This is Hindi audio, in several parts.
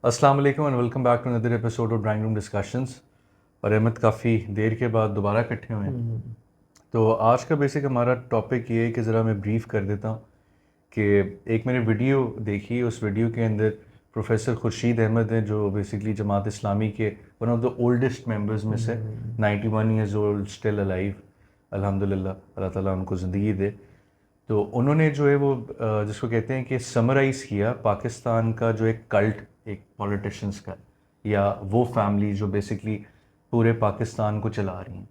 अस्सलाम वालेकुम and welcome back to another episode of drawing room discussions. और अहमद काफ़ी देर के बाद दोबारा इकट्ठे हुए हैं। तो आज का बेसिक हमारा टॉपिक ये है कि ज़रा मैं ब्रीफ कर देता हूँ कि एक मैंने वीडियो देखी, उस वीडियो के अंदर प्रोफेसर खुर्शीद अहमद हैं जो बेसिकली जमात इस्लामी के one of the oldest members में से 91 ईयर्स ओल्ड, स्टिल अलाइव, अल्हम्दुलिल्लाह, अल्लाह ताला उनको ज़िंदगी दे। तो उन्होंने जो है वो जिसको कहते हैं कि समराइज़ किया पाकिस्तान का जो एक कल्ट, एक पॉलिटिशियंस का, या वो फैमिली जो बेसिकली पूरे पाकिस्तान को चला रही हैं।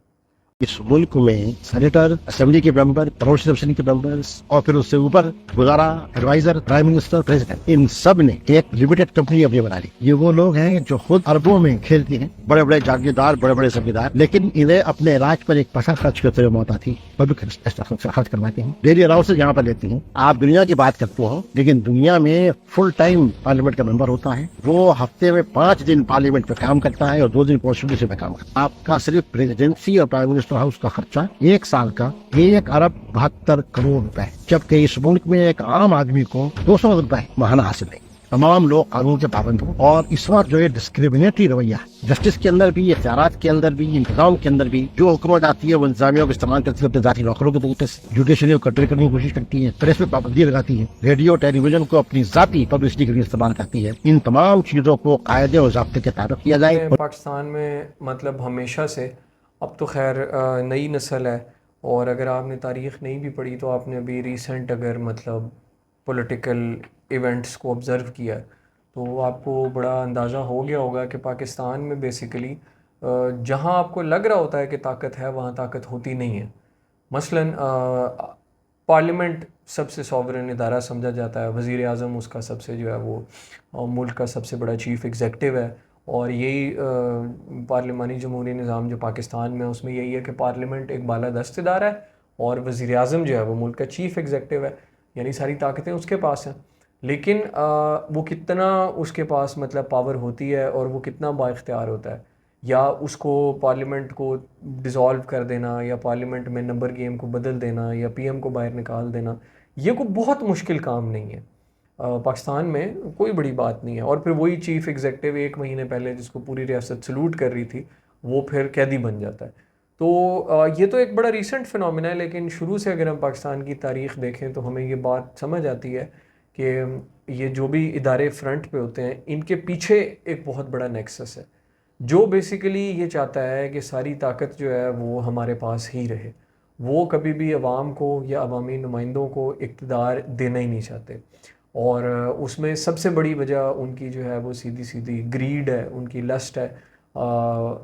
इस मुल्क में सेनेटर, असेंबली के मेंबर, प्रोविंशियल असेंबली के मेंबर्स और फिर उससे ऊपर वज़ारा, एडवाइजर, प्राइम मिनिस्टर, प्रेसिडेंट, इन सब ने एक लिमिटेड कंपनी अपनी बना ली। ये वो लोग हैं जो खुद अरबों में खेलते हैं, बड़े बड़े जागीरदार, बड़े बड़े जमींदार, लेकिन इन्हें अपने राज पर एक पैसा खर्च करते हुए मौत आती है। पब्लिक खर्च करवाते हैं, डेली अलाउंसेस यहाँ पर लेते हैं। आप दुनिया की बात करते हो, लेकिन दुनिया में फुल टाइम पार्लियामेंट का मेंबर होता है। वो हफ्ते में 5 दिन पार्लियामेंट पे काम करता है और 2 दिन कॉन्स्टिट्यूशन पे काम करता है। आपका सिर्फ प्रेसिडेंसी और प्राइम मिनिस्टर हाउस का खर्चा 1 साल का 1 अरब 72 करोड़ रुपए, जबकि इस मुल्क में एक आम आदमी को 200 रुपए माहाना हासिल नहीं। तमाम लोग कानून के पाबंद हो, और इस वक्त जो ये डिस्क्रिमिनेटरी रवैया जस्टिस के अंदर भी, इख्तियारात के अंदर भी, इंतजाम के अंदर भी, जो हुकूमत आती है वो इंतजामिया को इस्तेमाल करती है अपने जाती नौकरों के तरीके से, जुडिशरी को कंट्रोल करने की कोशिश करती है, प्रेस पे पाबंदी लगाती है, रेडियो टेलीविजन को अपनी जाती पब्लिसिटी के लिए इस्तेमाल करती है। इन तमाम चीजों को कायदे और ज़ाब्ते के तारुफ किया जाए। पाकिस्तान में मतलब हमेशा से, अब तो खैर नई नस्ल है, और अगर आपने तारीख़ नहीं भी पढ़ी तो आपने अभी रिसेंट अगर मतलब पॉलिटिकल इवेंट्स को ऑब्ज़र्व किया तो आपको बड़ा अंदाज़ा हो गया होगा कि पाकिस्तान में बेसिकली जहाँ आपको लग रहा होता है कि ताकत है वहाँ ताकत होती नहीं है। मसलन पार्लियामेंट सबसे सॉवरेन इदारा समझा जाता है, वज़ीर आज़म उसका सबसे जो है वो मुल्क का सबसे बड़ा चीफ़ एग्जेक्टिव है, और यही पार्लिमानी जमहूरी निज़ाम जो पाकिस्तान में उसमें यही है कि पार्लियामेंट एक बालादस्त इदारा है और वज़ीर आज़म जो है वो मुल्क का चीफ़ एग्जेक्टिव है, यानी सारी ताकतें उसके पास हैं। लेकिन वो कितना उसके पास मतलब पावर होती है और वो कितना बाइख्तियार होता है, या उसको पार्लियामेंट को डिज़ोल्व कर देना, या पार्लियामेंट में नंबर गेम को बदल देना, या पीएम को बाहर निकाल देना, ये कोई बहुत मुश्किल काम नहीं है। पाकिस्तान में कोई बड़ी बात नहीं है। और फिर वही चीफ़ एग्जेक्टिव 1 महीने पहले जिसको पूरी रियासत सलूट कर रही थी, वो फिर कैदी बन जाता है। तो ये तो एक बड़ा रीसेंट फिनोमिना है, लेकिन शुरू से अगर हम पाकिस्तान की तारीख़ देखें तो हमें ये बात समझ आती है कि ये जो भी इदारे फ्रंट पे होते हैं इनके पीछे एक बहुत बड़ा नेक्सस है, जो बेसिकली ये चाहता है कि सारी ताकत जो है वो हमारे पास ही रहे। वो कभी भी अवाम को या अवामी नुमाइंदों को इक़्तिदार देना ही नहीं चाहते, और उसमें सबसे बड़ी वजह उनकी जो है वो सीधी सीधी ग्रीड है, उनकी लस्ट है।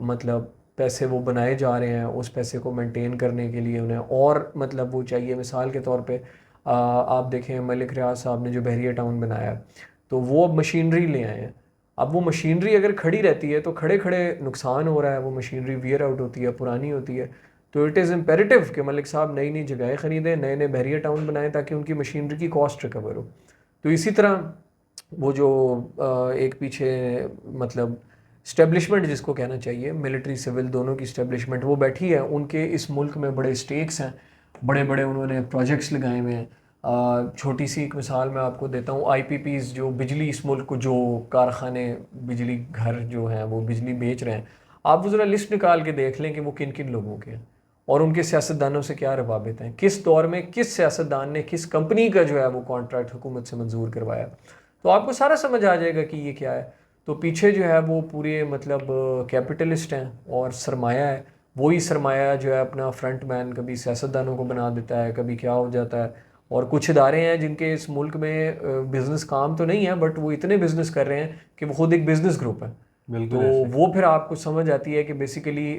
मतलब पैसे वो बनाए जा रहे हैं, उस पैसे को मेंटेन करने के लिए उन्हें और मतलब वो चाहिए। मिसाल के तौर पे आप देखें मलिक रियाज साहब ने जो बहरिया टाउन बनाया है, तो वो अब मशीनरी ले आए हैं। अब वो मशीनरी अगर खड़ी रहती है तो खड़े खड़े नुकसान हो रहा है, वो मशीनरी वियर आउट होती है, पुरानी होती है। तो इट इज़ इम्पेरेटिव कि मलिक साहब नई नई जगहें ख़रीदें, नए नए बहरिया टाउन बनाएं, ताकि उनकी मशीनरी की कॉस्ट रिकवर हो। तो इसी तरह वो जो एक पीछे मतलब स्टेब्लिशमेंट जिसको कहना चाहिए, मिलिट्री सिविल दोनों की स्टेब्लिशमेंट वो बैठी है, उनके इस मुल्क में बड़े स्टेक्स हैं, बड़े बड़े उन्होंने प्रोजेक्ट्स लगाए हुए हैं। छोटी सी एक मिसाल मैं आपको देता हूँ, आईपीपीज़ जो बिजली इस मुल्क को, जो कारखाने बिजली घर जो हैं वो बिजली बेच रहे हैं, आप वो ज़रा लिस्ट निकाल के देख लें कि वो किन किन लोगों के हैं और उनके सियासतदानों से क्या रवाबित हैं, किस दौर में किस सियासतदान ने किस कंपनी का जो है वो कॉन्ट्रैक्ट हुकूमत से मंजूर करवाया। तो आपको सारा समझ आ जाएगा कि ये क्या है। तो पीछे जो है वो पूरे मतलब कैपिटलिस्ट हैं और सरमाया है। वही सरमाया जो है अपना फ्रंट मैन कभी सियासतदानों को बना देता है, कभी क्या हो जाता है। और कुछ इदारे हैं जिनके इस मुल्क में बिज़नेस काम तो नहीं है, बट वो इतने बिज़नेस कर रहे हैं कि वो खुद एक बिज़नेस ग्रुप है। तो वो फिर आपको समझ आती है कि बेसिकली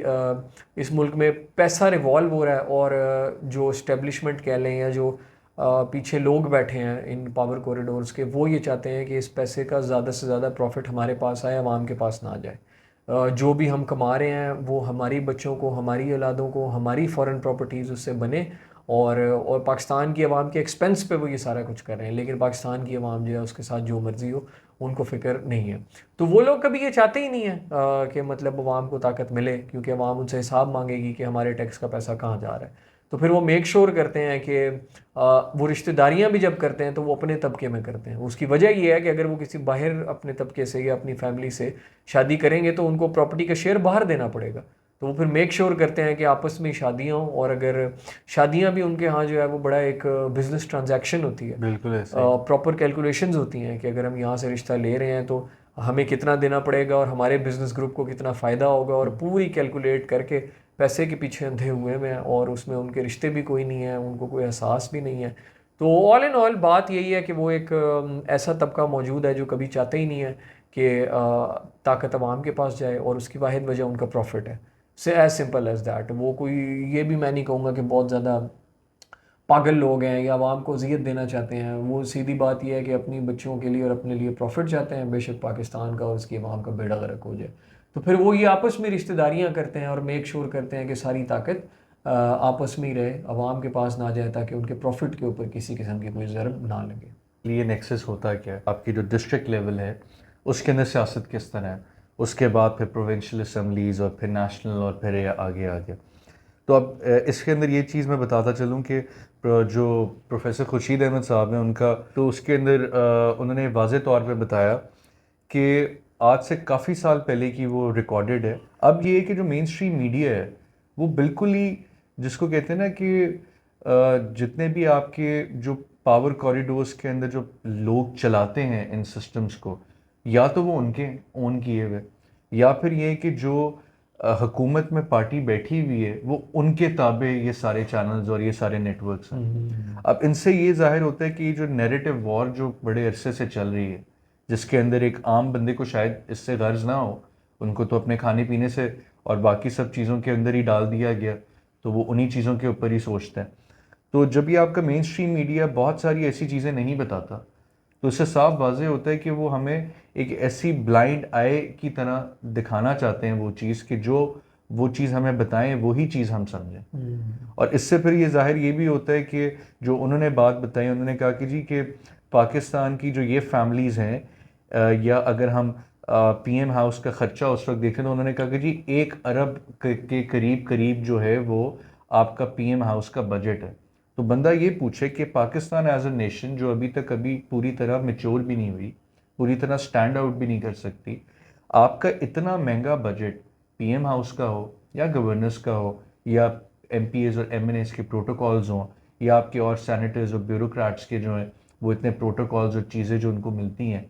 इस मुल्क में पैसा रिवॉल्व हो रहा है, और जो इस्टेब्लिशमेंट कह लें या जो पीछे लोग बैठे हैं इन पावर कॉरिडोर्स के, वो ये चाहते हैं कि इस पैसे का ज़्यादा से ज़्यादा प्रॉफिट हमारे पास आए, आवाम के पास ना जाए। जो भी हम कमा रहे हैं वो हमारी बच्चों को, हमारी औलादों को, हमारी फ़ॉरेन प्रॉपर्टीज़ उससे बने, और पाकिस्तान की आवाम के एक्सपेंस पे वो ये सारा कुछ कर रहे हैं। लेकिन पाकिस्तान की आवाम जो है उसके साथ जो मर्ज़ी हो, उनको फ़िक्र नहीं है। तो वो लोग कभी ये चाहते ही नहीं है कि मतलब अवाम को ताकत मिले, क्योंकि अवाम उनसे हिसाब मांगेगी कि हमारे टैक्स का पैसा कहाँ जा रहा है। तो फिर वो मेक श्योर करते हैं कि वो रिश्तेदारियां भी जब करते हैं तो वो अपने तबके में करते हैं। उसकी वजह ये है कि अगर वो किसी बाहर अपने तबके से या अपनी फैमिली से शादी करेंगे तो उनको प्रॉपर्टी का शेयर बाहर देना पड़ेगा। तो वो फिर मेक श्योर करते हैं कि आपस में शादियाँ हों, और अगर शादियाँ भी उनके यहाँ जो है वो बड़ा एक बिजनेस ट्रांजैक्शन होती है, बिल्कुल ऐसे ही। प्रॉपर कैलकुलेशंस होती हैं कि अगर हम यहाँ से रिश्ता ले रहे हैं तो हमें कितना देना पड़ेगा और हमारे बिजनेस ग्रुप को कितना फ़ायदा होगा, और पूरी कैलकुलेट करके पैसे के पीछे अंधे हुए हैं, और उसमें उनके रिश्ते भी कोई नहीं है, उनको कोई एहसास भी नहीं है। तो ऑल इन ऑल बात यही है कि वो एक ऐसा तबका मौजूद है जो कभी चाहते ही नहीं है कि ताकत अवाम के पास जाए, और उसकी वाहिद वजह उनका प्रॉफिट है। से एज सिंपल एज दैट। वो कोई ये भी मैं नहीं कहूँगा कि बहुत ज़्यादा पागल लोग हैं या आवाम को अजियत देना चाहते हैं। वो सीधी बात यह है कि अपनी बच्चों के लिए और अपने लिए प्रॉफिट चाहते हैं, बेशक पाकिस्तान का और उसकी आवाम का बेड़ा गर्क हो जाए। तो फिर वो ये आपस में रिश्तेदारियां करते हैं और मेक श्योर करते हैं कि सारी ताकत आपस में ही रहे, आवाम के पास ना जाए, ताकि उनके प्रॉफिट के ऊपर किसी किस्म की कोई ज़रब ना लगे। ये नेक्सस होता क्या है? आपकी जो डिस्ट्रिक्ट लेवल है उसके अंदर सियासत किस तरह है, उसके बाद फिर प्रोविंशियल असम्बलीज़ और फिर नेशनल और फिर आगे आगे। तो अब इसके अंदर ये चीज़ मैं बताता चलूँ कि जो प्रोफेसर खुर्शीद अहमद साहब हैं उनका, तो उसके अंदर उन्होंने वाज़े तौर पे बताया कि आज से काफ़ी साल पहले की वो रिकॉर्डेड है। अब ये है कि जो मेन स्ट्रीम मीडिया है वो बिल्कुल ही, जिसको कहते हैं ना कि जितने भी आपके जो पावर कॉरिडोर्स के अंदर जो लोग चलाते हैं इन सिस्टम्स को, या तो वो उनके ओन किए हुए, या फिर ये कि जो हुकूमत में पार्टी बैठी हुई है वो उनके ताबे ये सारे चैनल्स और ये सारे नेटवर्क्स हैं। अब इनसे ये जाहिर होता है कि ये जो नैरेटिव वॉर जो बड़े अरसे से चल रही है, जिसके अंदर एक आम बंदे को शायद इससे गर्ज ना हो, उनको तो अपने खाने पीने से और बाकी सब चीज़ों के अंदर ही डाल दिया गया, तो वो उन्हीं चीज़ों के ऊपर ही सोचते हैं। तो जब ये आपका मेन स्ट्रीम मीडिया बहुत सारी ऐसी चीज़ें नहीं बताता, तो इससे साफ वाज़ेह होता है कि वो हमें एक ऐसी ब्लाइंड आई की तरह दिखाना चाहते हैं वो चीज़, कि जो वो चीज़ हमें बताएं वही चीज़ हम समझें। और इससे फिर ये जाहिर ये भी होता है कि जो उन्होंने बात बताई, उन्होंने कहा कि जी कि पाकिस्तान की जो ये फैमिलीज़ हैं, या अगर हम पीएम हाउस का ख़र्चा उस वक्त देखें, तो उन्होंने कहा कि जी 1 अरब के करीब करीब जो है वो आपका पीएम हाउस का बजट है। तो बंदा ये पूछे कि पाकिस्तान एज अ नेशन जो अभी तक पूरी तरह मैच्योर भी नहीं हुई, पूरी तरह स्टैंड आउट भी नहीं कर सकती, आपका इतना महंगा बजट पीएम हाउस का हो या गवर्नर्स का हो या एमपीएज और एमएनएस के प्रोटोकॉल्स हों, या आपके और सेनेटर्स और ब्यूरोक्रेट्स के जो हैं वो इतने प्रोटोकॉल्स और चीज़ें जो उनको मिलती हैं,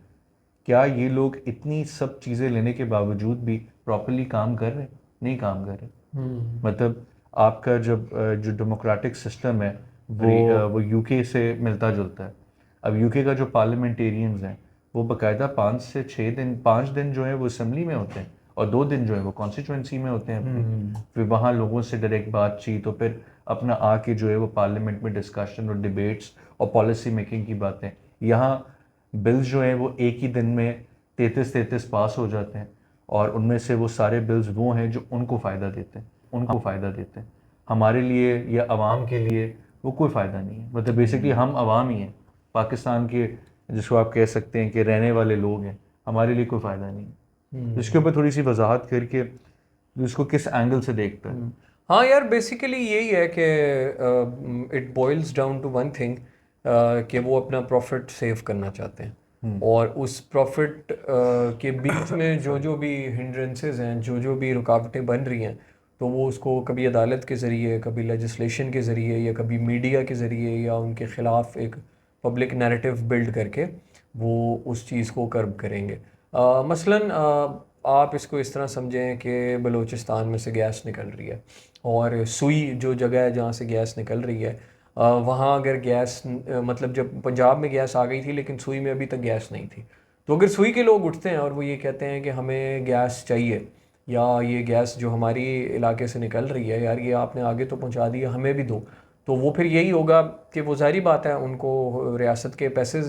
क्या ये लोग इतनी सब चीज़ें लेने के बावजूद भी प्रॉपर्ली काम कर रहे हैं? नहीं काम कर रहे। मतलब आपका जब जो डेमोक्रेटिक सिस्टम है वो यूके से मिलता जुलता है। अब यूके का जो पार्लियामेंटेरियंस हैं वो बाकायदा 5 दिन जो है वो असम्बली में होते हैं, और 2 दिन जो है वो कॉन्स्टिट्यूंसी में होते हैं अपनी। फिर वहाँ लोगों से डायरेक्ट बातचीत, तो फिर अपना आके जो है वो पार्लियामेंट में डिस्कशन और डिबेट्स और पॉलिसी मेकिंग की बातें। यहाँ बिल्स जो हैं वो एक ही दिन में 33 पास हो जाते हैं, और उनमें से वो सारे बिल्स वो हैं जो उनको फ़ायदा देते हैं। हमारे लिए या अवाम के लिए वो कोई फ़ायदा नहीं है। मतलब बेसिकली हम अवाम ही हैं, पाकिस्तान के जिसको आप कह सकते हैं कि रहने वाले लोग हैं, हमारे लिए कोई फ़ायदा नहीं है। तो इसके ऊपर थोड़ी सी वजाहत करके इसको किस एंगल से देखता है? हाँ यार, बेसिकली यही है कि it boils down to one thing, कि वो अपना प्रॉफिट सेव करना चाहते हैं, और उस प्रॉफिट के बीच में जो जो भी हिंड्रेंसेस हैं, जो जो भी रुकावटें बन रही हैं, तो वो उसको कभी अदालत के ज़रिए, कभी लेजिस्लेशन के ज़रिए, या कभी मीडिया के ज़रिए, या उनके ख़िलाफ़ एक पब्लिक नैरेटिव बिल्ड करके वो उस चीज़ को कर्ब करेंगे। मसलन आप इसको इस तरह समझें कि बलूचिस्तान में से गैस निकल रही है, और सुई जो जगह है जहाँ से गैस निकल रही है, वहाँ अगर गैस मतलब जब पंजाब में गैस आ गई थी लेकिन सुई में अभी तक गैस नहीं थी, तो अगर सुई के लोग उठते हैं और वो ये कहते हैं कि हमें गैस चाहिए, या ये गैस जो हमारी इलाके से निकल रही है यार, ये आपने आगे तो पहुँचा दी है, हमें भी दो, तो वो फिर यही होगा कि वो ज़ाहिर बात है उनको रियासत के पैसे,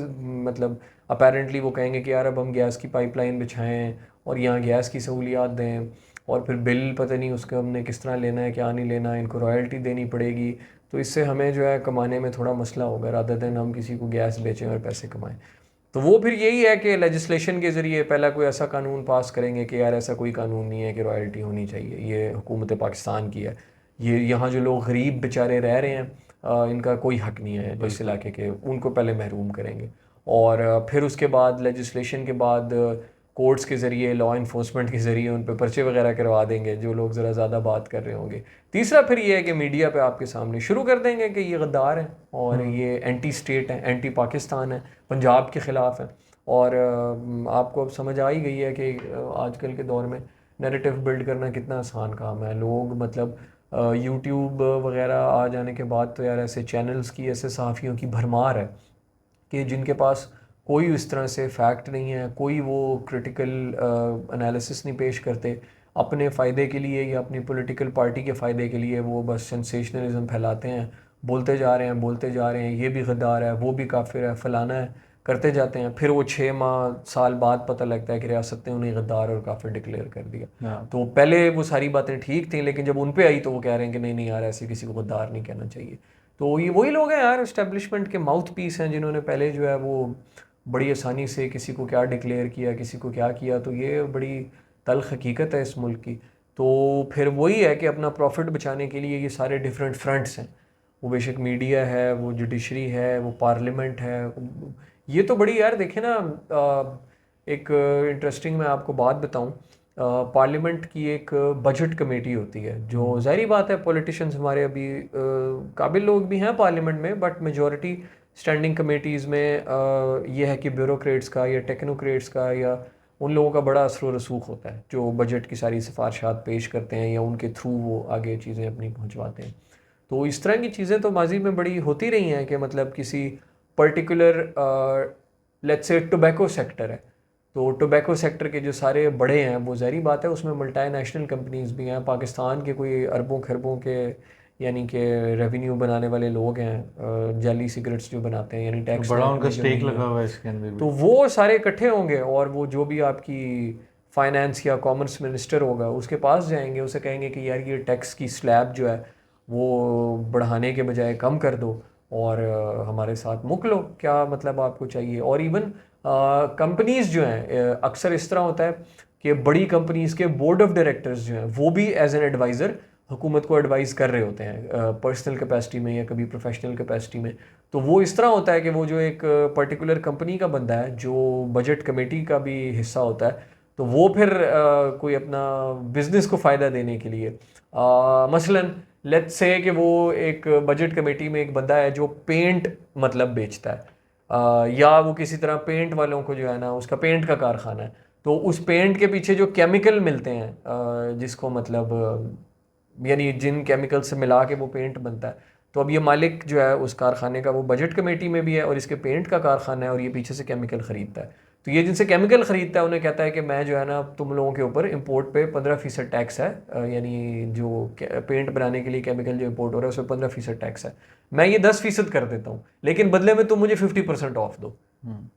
मतलब अपेरेंटली वो कहेंगे कि यार अब हम गैस की पाइपलाइन बिछाएं और यहाँ गैस की सहूलियात दें, और फिर बिल पता नहीं उसका हमने किस तरह लेना है, क्या नहीं लेना है, इनको रॉयल्टी देनी पड़ेगी, तो इससे हमें जो है कमाने में थोड़ा मसला होगा, रादर देन हम किसी को गैस बेचें और पैसे कमाएं। तो वो फिर यही है कि लेजिस्लेशन के ज़रिए पहला कोई ऐसा कानून पास करेंगे कि यार ऐसा कोई कानून नहीं है कि रॉयल्टी होनी चाहिए, ये हुकूमत पाकिस्तान की है, ये यहाँ जो लोग गरीब बेचारे रह रहे हैं इनका कोई हक नहीं है इस इलाके के, उनको पहले महरूम करेंगे। और फिर उसके बाद लेजिस्लेशन के बाद कोर्ट्स के ज़रिए, लॉ इन्फोर्समेंट के ज़रिए उन पर पर्चे वगैरह करवा देंगे जो लोग ज़रा ज़्यादा बात कर रहे होंगे। तीसरा फिर ये है कि मीडिया पे आपके सामने शुरू कर देंगे कि ये गद्दार हैं और ये एंटी स्टेट हैं, एंटी पाकिस्तान है, पंजाब के ख़िलाफ़ हैं। और आपको अब समझ आ ही गई है कि आजकल के दौर में नैरेटिव बिल्ड करना कितना आसान काम है। लोग मतलब यूट्यूब वगैरह आ जाने के बाद तो यार ऐसे चैनल्स की, ऐसे सहाफ़ियों की भरमार है कि जिनके पास कोई इस तरह से फैक्ट नहीं है, कोई वो क्रिटिकल एनालिसिस नहीं पेश करते, अपने फ़ायदे के लिए या अपनी पॉलिटिकल पार्टी के फ़ायदे के लिए वो बस सेंसेशनलिज्म फैलाते हैं, बोलते जा रहे हैं, बोलते जा रहे हैं, ये भी गद्दार है, वो भी काफिर है, फलाना है, करते जाते हैं। फिर वो 6 माह साल बाद पता लगता है कि रियासत ने उन्हें गद्दार और काफिर डिक्लेयर कर दिया। तो पहले वो सारी बातें ठीक थी, लेकिन जब उन पे आई तो वो कह रहे हैं कि नहीं नहीं यार, ऐसे किसी को गद्दार नहीं कहना चाहिए। तो ये वही लोग हैं यार, इस्टेब्लिशमेंट के माउथ पीस हैं, जिन्होंने पहले जो है वो बड़ी आसानी से किसी को क्या डिक्लेयर किया, किसी को क्या किया। तो ये बड़ी तल्ख हकीकत है इस मुल्क की। तो फिर वही है कि अपना प्रॉफिट बचाने के लिए ये सारे डिफरेंट फ्रंट्स हैं, वो बेशक मीडिया है, वो जुडिशरी है, वो पार्लियामेंट है। ये तो बड़ी यार देखे ना, एक इंटरेस्टिंग मैं आपको बात बताऊं, पार्लियामेंट की एक बजट कमेटी होती है, जो ज़ाहिर बात है पॉलिटिशियंस हमारे अभी काबिल लोग भी हैं पार्लियामेंट में, बट मेजॉरिटी स्टैंडिंग कमेटीज़ में ये है कि ब्यूरोक्रेट्स का या टेक्नोक्रेट्स का या उन लोगों का बड़ा असर रसूख होता है जो बजट की सारी सिफारशात पेश करते हैं या उनके थ्रू वो आगे चीज़ें अपनी पहुंचवाते हैं। तो इस तरह की चीज़ें तो माजी में बड़ी होती रही हैं कि मतलब किसी particular let's say tobacco sector है, तो टोबैको सेक्टर के जो सारे बड़े हैं वो ज़ाहिर बात है उसमें मल्टीनेशनल कंपनीज भी हैं, पाकिस्तान के कोई अरबों खरबों के यानी कि रेवेन्यू बनाने वाले लोग हैं, जाली सिगरेट्स जो बनाते हैं, यानी टैक्स बड़ा उनका स्टेक लगा हुआ है इसके अंदर भी। तो वो सारे इकट्ठे होंगे और वो जो भी आपकी फाइनेंस या कॉमर्स मिनिस्टर होगा उसके पास जाएंगे, उसे कहेंगे कि यार ये टैक्स की स्लैब जो है वो बढ़ाने के बजाय कम कर दो और हमारे साथ मुक लो, क्या मतलब आपको चाहिए। और इवन कंपनीज जो हैं, अक्सर इस तरह होता है कि बड़ी कंपनीज के बोर्ड ऑफ डायरेक्टर्स जो हैं वो भी एज एन एडवाइज़र हुकूमत को एडवाइस कर रहे होते हैं, पर्सनल कैपेसिटी में या कभी प्रोफेशनल कैपेसिटी में। तो वो इस तरह होता है कि वो जो एक पर्टिकुलर कंपनी का बंदा है जो बजट कमेटी का भी हिस्सा होता है, तो वो फिर कोई अपना बिजनेस को फ़ायदा देने के लिए मसलन लेट्स से कि वो एक बजट कमेटी में एक बंदा है जो पेंट मतलब बेचता है, या वो किसी तरह पेंट वालों को जो है ना उसका पेंट का कारखाना है, तो उस पेंट के पीछे जो केमिकल मिलते हैं जिसको मतलब यानी जिन केमिकल से मिला के वो पेंट बनता है, तो अब ये मालिक जो है उस कारखाने का वो बजट कमेटी में भी है और इसके पेंट का कारखाना है और ये पीछे से केमिकल ख़रीदता है। तो ये जिनसे केमिकल ख़रीदता है उन्हें कहता है कि मैं जो है ना तुम लोगों के ऊपर इंपोर्ट पे 15% टैक्स है, यानी जो पेंट बनाने के लिए केमिकल जो इंपोर्ट हो रहा है उस पर 15% टैक्स है, मैं ये 10% कर देता हूँ, लेकिन बदले में तुम मुझे 50% ऑफ दो।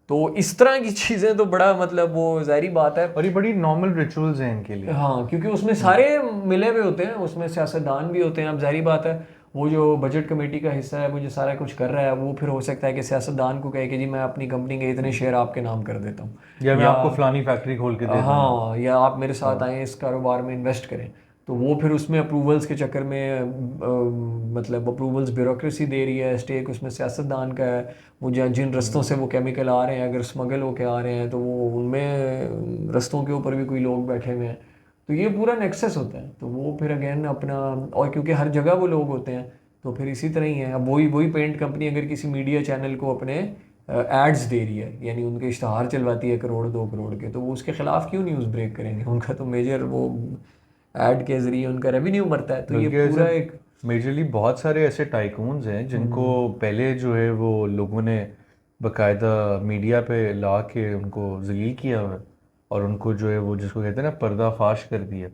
तो इस तरह की चीज़ें तो बड़ा मतलब वो ज़ाहिर बात है, और ये बड़ी नॉर्मल रिचुअल्स हैं इनके लिए। हाँ, क्योंकि उसमें सारे मिले हुए होते हैं, उसमें सियासतदान भी होते हैं। अब ज़ाहिर बात है वो जो बजट कमेटी का हिस्सा है वो जो सारा कुछ कर रहा है वो फिर हो सकता है कि सियासतदान को कहे कि जी मैं अपनी कंपनी के इतने शेयर आपके नाम कर देता हूँ, या मैं आपको फलानी फैक्ट्री खोल के दे दूँगा, हाँ, या आप मेरे साथ आएँ इस कारोबार में इन्वेस्ट करें। तो वो फिर उसमें अप्रूवल्स के चक्कर में मतलब अप्रूवल्स ब्यूरोक्रेसी दे रही है, स्टेक उसमें सियासतदान का है। वो जिन रस्तों से वो केमिकल आ रहे हैं अगर स्मगल होके आ रहे हैं तो वो उनमें रस्तों के ऊपर भी कोई लोग बैठे हुए हैं, तो ये पूरा नेक्सस होता है। तो वो फिर अगेन अपना, और क्योंकि हर जगह वो लोग होते हैं तो फिर इसी तरह ही है। अब वही पेंट कंपनी अगर किसी मीडिया चैनल को अपने एड्स दे रही है, यानी उनके इश्तहार चलवाती है 1-2 करोड़ के, तो वो उसके खिलाफ क्यों न्यूज़ ब्रेक करेंगे, उनका तो मेजर वो ऐड के जरिए उनका रेवेन्यू मरता है। तो ये पूरा एक मेजरली बहुत सारे ऐसे टाइकून्स हैं जिनको पहले जो है वो लोगों ने बाकायदा मीडिया पे ला के उनको जलील किया हुआ है और उनको जो है वो जिसको कहते हैं ना पर्दाफाश कर दिया,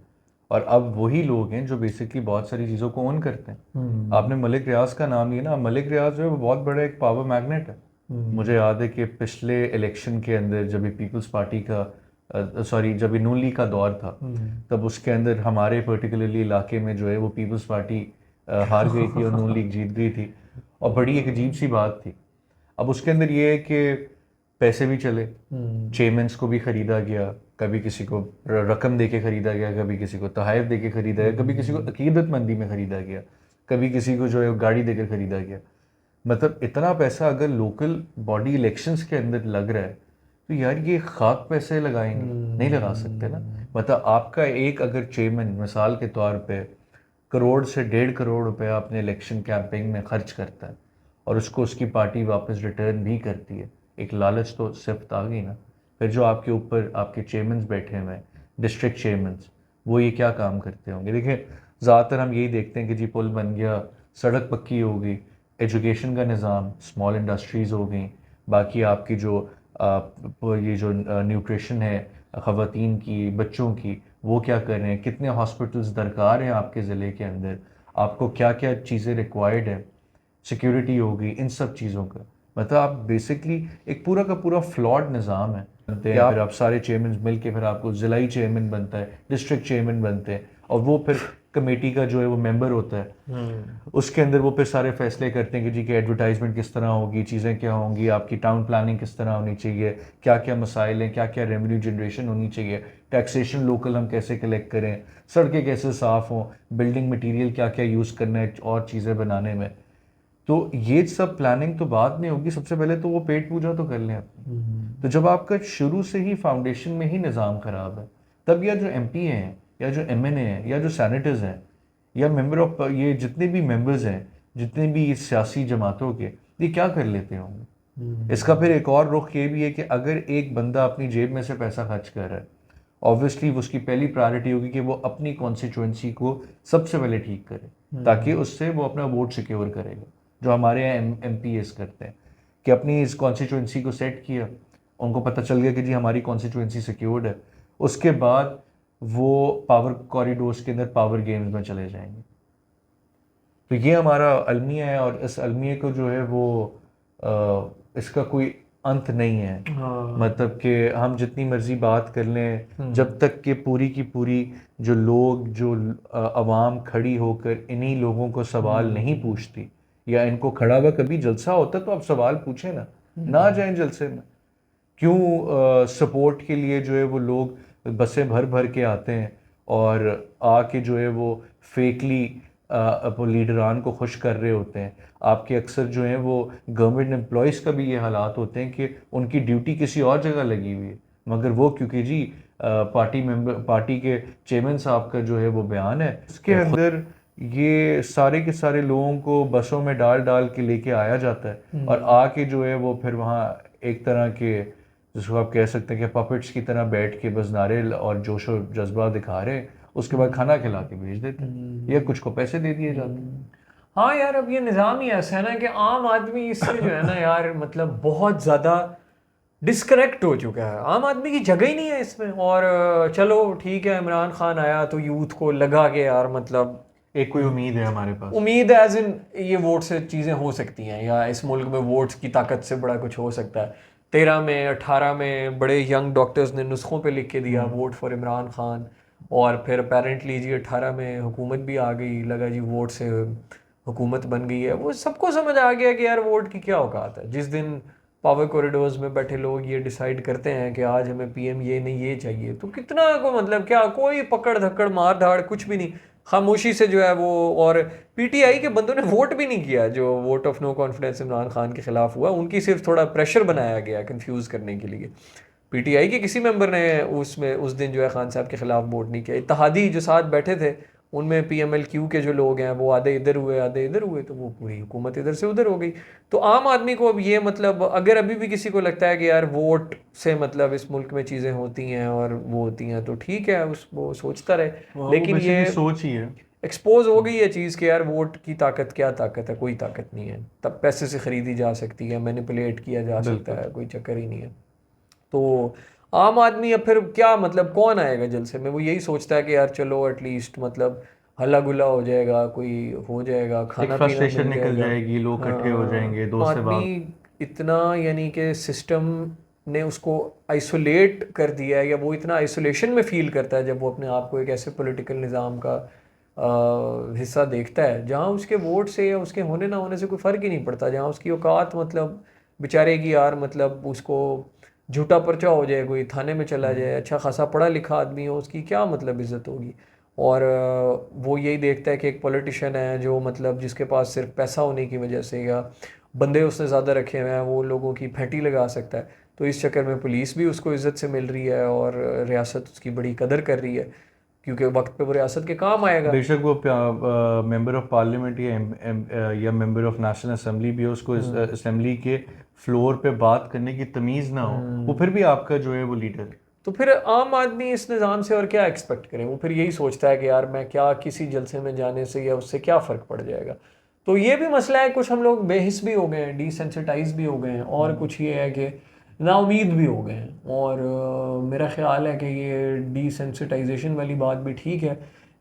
और अब वही लोग हैं जो बेसिकली बहुत सारी चीज़ों को ओन करते हैं। आपने मलिक रियाज का नाम लिया ना, मलिक रियाज जो है वो बहुत बड़ा एक पावर मैग्नेट है। मुझे याद है कि पिछले इलेक्शन के अंदर जब भी पीपल्स पार्टी का जब भी नून लीग का दौर था तब उसके अंदर हमारे पर्टिकुलरली इलाके में जो है वो पीपल्स पार्टी हार गई थी और नून लीग जीत गई थी, और बड़ी एक अजीब सी बात थी। अब उसके अंदर ये है कि पैसे भी चले, चेयरमैन्स को भी ख़रीदा गया, कभी किसी को रकम दे के ख़रीदा गया, कभी किसी को तोहफ़े दे के ख़रीदा गया, कभी किसी को अकीदतमंदी में ख़रीदा गया, कभी किसी को जो है गाड़ी देकर ख़रीदा गया। मतलब इतना पैसा अगर लोकल बॉडी इलेक्शंस के अंदर लग रहा है तो यार ये खाक पैसे लगाएंगे, नहीं लगा सकते ना। मतलब आपका एक अगर चेयरमैन मिसाल के तौर पे करोड़ से 1.5 करोड़ रुपया अपने इलेक्शन कैंपेन में खर्च करता है और उसको उसकी पार्टी वापस रिटर्न भी करती है, एक लालच तो सिर्फ आ गई ना। फिर जो आपके ऊपर आपके चेयरमैन बैठे हुए हैं, डिस्ट्रिक्ट चेयरमैन, वो ये क्या काम करते होंगे। देखिए ज़्यादातर हम यही देखते हैं कि जी पुल बन गया, सड़क पक्की हो गई, एजुकेशन का निज़ाम, स्मॉल इंडस्ट्रीज़ हो गई, बाकी आपकी जो ये जो न्यूट्रिशन है ख़वातीन की, बच्चों की, वो क्या कर रहे हैं, कितने हॉस्पिटल्स दरकार हैं आपके ज़िले के अंदर, आपको क्या क्या चीज़ें रिक्वायर्ड है, सिक्योरिटी होगी, इन सब चीज़ों का। मतलब आप बेसिकली एक पूरा का पूरा फ्लॉड निज़ाम है। फिर आप सारे चेयरमैन मिल के फिर आपको ज़िलाई चेयरमैन बनता है, डिस्ट्रिक्ट चेयरमैन बनते हैं और वो फिर कमेटी का जो है वो मेंबर होता है, उसके अंदर वो फिर सारे फैसले करते हैं कि जी कि एडवर्टाइजमेंट किस तरह होगी, चीज़ें क्या होंगी, आपकी टाउन प्लानिंग किस तरह होनी चाहिए, क्या क्या मसाइल हैं, क्या क्या रेवेन्यू जनरेशन होनी चाहिए, टैक्सेशन लोकल हम कैसे कलेक्ट करें, सड़कें कैसे साफ़ हों, बिल्डिंग मटीरियल क्या क्या यूज़ करना है और चीज़ें बनाने में। तो ये सब प्लानिंग तो बाद में होगी, सबसे पहले तो वो पेट पूजा तो कर लें अपनी। तो जब आपका शुरू से ही फाउंडेशन में ही निज़ाम ख़राब है, तब या जो एमपी हैं या जो एमएनए हैं या जो सैनेटर्स हैं या मेंबर ऑफ ये जितने भी मेंबर्स हैं, जितने भी सियासी जमातों के, ये क्या कर लेते होंगे। इसका फिर एक और रुख ये भी है कि अगर एक बंदा अपनी जेब में से पैसा खर्च कर रहा है, ऑब्वियसली उसकी पहली प्रायोरिटी होगी कि वो अपनी कॉन्स्टिट्यूंसी को सबसे पहले ठीक करे, ताकि उससे वो अपना वोट सिक्योर करेगा। जो हमारे यहाँ एमपीएस करते हैं कि अपनी इस कॉन्स्टिट्यूंसी को सेट किया, उनको पता चल गया कि जी हमारी कॉन्स्टिट्यूंसी सिक्योर्ड है, उसके बाद वो पावर कॉरिडोर्स के अंदर पावर गेम्स में चले जाएंगे। तो ये हमारा अलमिया है और इस अलमिया को जो है वो इसका कोई अंत नहीं है। मतलब कि हम जितनी मर्जी बात कर लें, जब तक कि पूरी की पूरी जो लोग जो अवाम खड़ी होकर इन्हीं लोगों को सवाल नहीं पूछती, या इनको खड़ा हुआ कभी जलसा होता तो आप सवाल पूछें ना जाएं जलसे में। क्यों सपोर्ट के लिए जो है वो लोग बसें भर भर के आते हैं और आके जो है वो फेकली वो लीडरान को खुश कर रहे होते हैं। आपके अक्सर जो हैं वो गवर्नमेंट एम्प्लॉयज़ का भी ये हालात होते हैं कि उनकी ड्यूटी किसी और जगह लगी हुई है, मगर वो क्योंकि जी पार्टी के चेयरमैन साहब का जो है वो बयान है, उसके अंदर ये सारे के सारे लोगों को बसों में डाल डाल के लेके आया जाता है और आके जो है वो फिर वहाँ एक तरह के, जिसको आप कह सकते हैं कि पपेट्स की तरह बैठ के बस नारे और जोश और जज्बा दिखा रहे हैं, उसके बाद खाना खिला के भेज देते हैं या कुछ को पैसे दे दिए जाते हैं। हाँ यार, अब ये निज़ाम ही ऐसा है ना कि आम आदमी इससे जो है ना यार मतलब बहुत ज़्यादा डिस्कनेक्ट हो चुका है। आम आदमी की जगह ही नहीं है इसमें। और चलो ठीक है, इमरान खान आया तो यूथ को लगा के यार मतलब एक कोई उम्मीद है हमारे पास, उम्मीद है एज इन ये वोट से चीज़ें हो सकती हैं, या इस मुल्क में वोट्स की ताकत से बड़ा कुछ हो सकता है। 13 में 18 में बड़े यंग डॉक्टर्स ने नुस्खों पे लिख के दिया वोट फॉर इमरान खान, और फिर अपेरेंटली जी 18 में हुकूमत भी आ गई, लगा जी वोट से हुकूमत बन गई है। वो सबको समझ आ गया कि यार वोट की क्या औकात है। जिस दिन पावर कॉरिडोर्स में बैठे लोग ये डिसाइड करते हैं कि आज हमें पीएम ये नहीं ये चाहिए, तो कितना को मतलब क्या कोई पकड़ धक्कड़ मार धाड़ कुछ भी नहीं, खामोशी से जो है वो। और पीटीआई के बंदों ने वोट भी नहीं किया, जो vote of no confidence Imran Khan के खिलाफ हुआ, उनकी सिर्फ थोड़ा प्रेशर बनाया गया कंफ्यूज करने के लिए। पीटीआई के किसी मेंबर ने उसमें उस दिन जो है खान साहब के खिलाफ वोट नहीं किया। इत्तेहादी जो साथ बैठे थे उनमें पीएमएलक्यू के जो लोग हैं वो आधे इधर हुए आधे इधर हुए, तो वो पूरी हुकूमत इधर से उधर हो गई। तो आम आदमी को अब ये मतलब अगर अभी भी किसी को लगता है कि यार वोट से मतलब इस मुल्क में चीज़ें होती हैं और वो होती हैं, तो ठीक है, उस वो सोचता रहे। लेकिन ये सोच ही है, एक्सपोज हो गई है चीज़ कि यार वोट की ताकत क्या ताकत है, कोई ताकत नहीं है। तब पैसे से ख़रीदी जा सकती है, मैनिपुलेट किया जा सकता है, कोई चक्कर ही नहीं है। तो आम आदमी अब फिर क्या मतलब कौन आएगा जलसे में, वो यही सोचता है कि यार चलो एटलीस्ट मतलब हल्ला गुल्ला हो जाएगा, कोई हो जाएगा, खाना पीना मिल निकल जाएगा, जाएगी, लोग इकट्ठे हो जाएंगे, दोस्त से बात। आदमी इतना यानी कि सिस्टम ने उसको आइसोलेट कर दिया है, या वो इतना आइसोलेशन में फील करता है जब वो अपने आप को एक ऐसे पॉलिटिकल निज़ाम का हिस्सा देखता है जहाँ उसके वोट से या उसके होने ना होने से कोई फ़र्क ही नहीं पड़ता, जहाँ उसकी औकात मतलब बेचारे की यार मतलब उसको झूठा पर्चा हो जाए, कोई थाने में चला जाए, अच्छा खासा पढ़ा लिखा आदमी हो, उसकी क्या मतलब इज्जत होगी। और वो यही देखता है कि एक पॉलिटिशियन है जो मतलब जिसके पास सिर्फ पैसा होने की वजह से या बंदे उसने ज़्यादा रखे हुए हैं वो लोगों की फैंटी लगा सकता है। तो इस चक्कर में पुलिस भी उसको इज्जत से मिल रही है और रियासत उसकी बड़ी कदर कर रही है, क्योंकि वक्त पे वो रियासत के काम आएगा। बेशक वो मेंबर ऑफ पार्लियामेंट या मेंबर ऑफ नेशनल असेंबली भी हो, उसको असेंबली के फ्लोर पे बात करने की तमीज़ ना हो, वो फिर भी आपका जो है वो लीडर है। तो फिर आम आदमी इस निज़ाम से और क्या एक्सपेक्ट करें, वो फिर यही सोचता है कि यार मैं क्या किसी जलसे में जाने से या उससे क्या फ़र्क पड़ जाएगा। तो ये भी मसला है, कुछ हम लोग बेहिस भी हो गए हैं, डिसेंसिटाइज भी हो गए हैं, और कुछ ये है कि नाउमीद भी हो गए हैं। और मेरा ख्याल है कि ये डिसेंसिटाइजेशन वाली बात भी ठीक है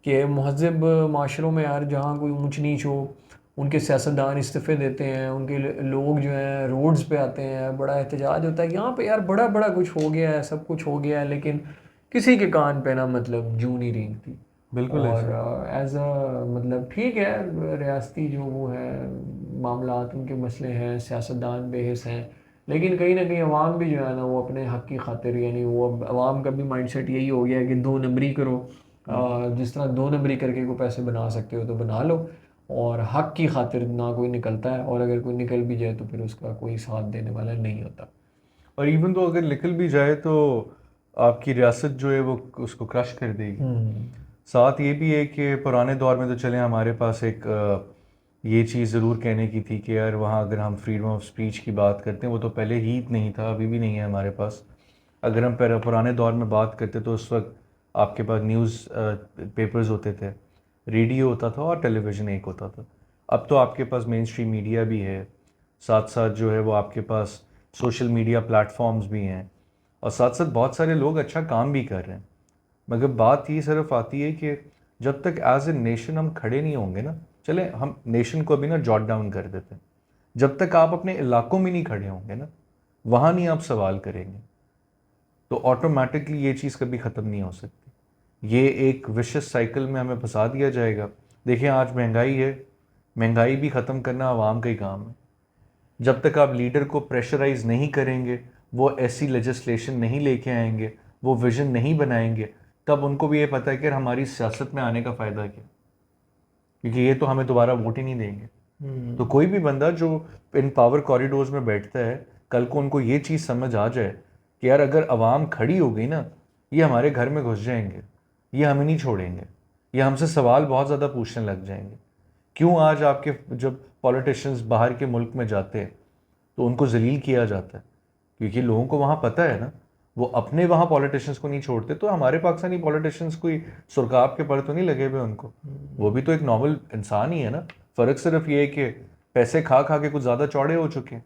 कि महज़ब माशरों में यार जहाँ कोई ऊंच नीच हो, उनके सियासतदान इस्तीफ़े देते हैं, उनके लोग जो हैं रोड्स पे आते हैं, बड़ा एहतजाज होता है कि यहाँ पे यार बड़ा बड़ा कुछ हो गया है, सब कुछ हो गया है, लेकिन किसी के कान पे ना मतलब जूं नहीं रेंगती। बिल्कुल और ऐसे। एज अ मतलब ठीक है, रियासती जो वो है मामलात, उनके मसले हैं, सियासतदान बेहिस हैं, लेकिन कहीं ना कहीं अवाम भी जो है ना वो अपने हक़ की खातिर, यानी वो अब अवाम का भी माइंडसेट यही हो गया है कि दो नंबरी करो। जिस तरह दो नंबरी करके कोई पैसे बना सकते हो तो बना लो, और हक़ की खातिर ना कोई निकलता है, और अगर कोई निकल भी जाए तो फिर उसका कोई साथ देने वाला नहीं होता। और इवन तो अगर निकल भी जाए तो आपकी रियासत जो है वो उसको क्रश कर देगी। साथ ये भी है कि पुराने दौर में तो चले हमारे पास एक ये चीज़ ज़रूर कहने की थी कि यार वहाँ अगर हम फ्रीडम ऑफ स्पीच की बात करते हैं, वो तो पहले ही नहीं था, अभी भी नहीं है हमारे पास। अगर हम पुराने दौर में बात करते तो उस वक्त आपके पास न्यूज़ पेपर्स होते थे, रेडियो होता था और टेलीविज़न एक होता था। अब तो आपके पास मेन स्ट्रीम मीडिया भी है, साथ साथ जो है वो आपके पास सोशल मीडिया प्लेटफॉर्म्स भी हैं, और साथ साथ बहुत सारे लोग अच्छा काम भी कर रहे हैं। मगर बात ये सिर्फ आती है कि जब तक एज ए नेशन हम खड़े नहीं होंगे ना, चले हम नेशन को अभी ना जॉट डाउन कर देते हैं, जब तक आप अपने इलाकों में नहीं खड़े होंगे ना, वहाँ नहीं आप सवाल करेंगे, तो ऑटोमेटिकली ये चीज़ कभी ख़त्म नहीं हो सकती। ये एक विशियस साइकिल में हमें फंसा दिया जाएगा। देखिए आज महंगाई है, महंगाई भी ख़त्म करना आवाम का ही काम है। जब तक आप लीडर को प्रेशराइज नहीं करेंगे, वो ऐसी लेजिस्लेशन नहीं लेके आएंगे, वो विजन नहीं बनाएंगे, तब उनको भी ये पता है कि हमारी सियासत में आने का फ़ायदा क्या, क्योंकि ये तो हमें दोबारा वोट ही नहीं देंगे। तो कोई भी बंदा जो इन पावर कॉरिडोर्स में बैठता है, कल को उनको ये चीज़ समझ आ जाए कि यार अगर आवाम खड़ी हो गई ना, ये हमारे घर में घुस जाएंगे, ये हमें नहीं छोड़ेंगे, ये हमसे सवाल बहुत ज़्यादा पूछने लग जाएंगे। क्यों आज आपके जब पॉलिटिशियंस बाहर के मुल्क में जाते हैं तो उनको जलील किया जाता है, क्योंकि लोगों को वहाँ पता है ना, वो अपने वहाँ पॉलिटिशियंस को नहीं छोड़ते, तो हमारे पाकिस्तानी पॉलिटिशियंस कोई सुरखाब के पर तो नहीं लगे हुए उनको, वो भी तो एक नॉर्मल इंसान ही है ना। फ़र्क सिर्फ ये है कि पैसे खा खा के कुछ ज़्यादा चौड़े हो चुके हैं।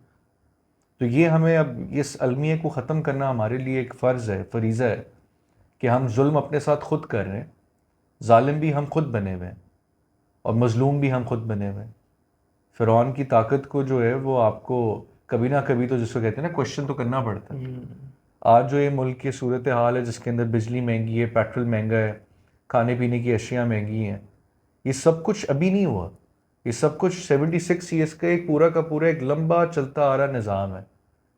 तो ये हमें अब इस अलमिया को ख़त्म करना हमारे लिए एक फ़र्ज़ है, फरीज़ा है, कि हम जुल्म अपने साथ खुद कर रहे हैं, जालिम भी हम खुद बने हुए हैं और मज़लूम भी हम खुद बने हुए हैं। फ़िरौन की ताकत को जो है वो आपको कभी ना कभी तो जिसको कहते हैं ना क्वेश्चन तो करना पड़ता है। आज जो ये मुल्क की सूरत हाल है जिसके अंदर बिजली महंगी है, पेट्रोल महंगा है, खाने पीने की अशियाँ महंगी हैं, ये सब कुछ अभी नहीं हुआ। ये सब कुछ 76 ईयर्स का एक पूरा का पूरा एक लंबा चलता आ रहा निज़ाम है,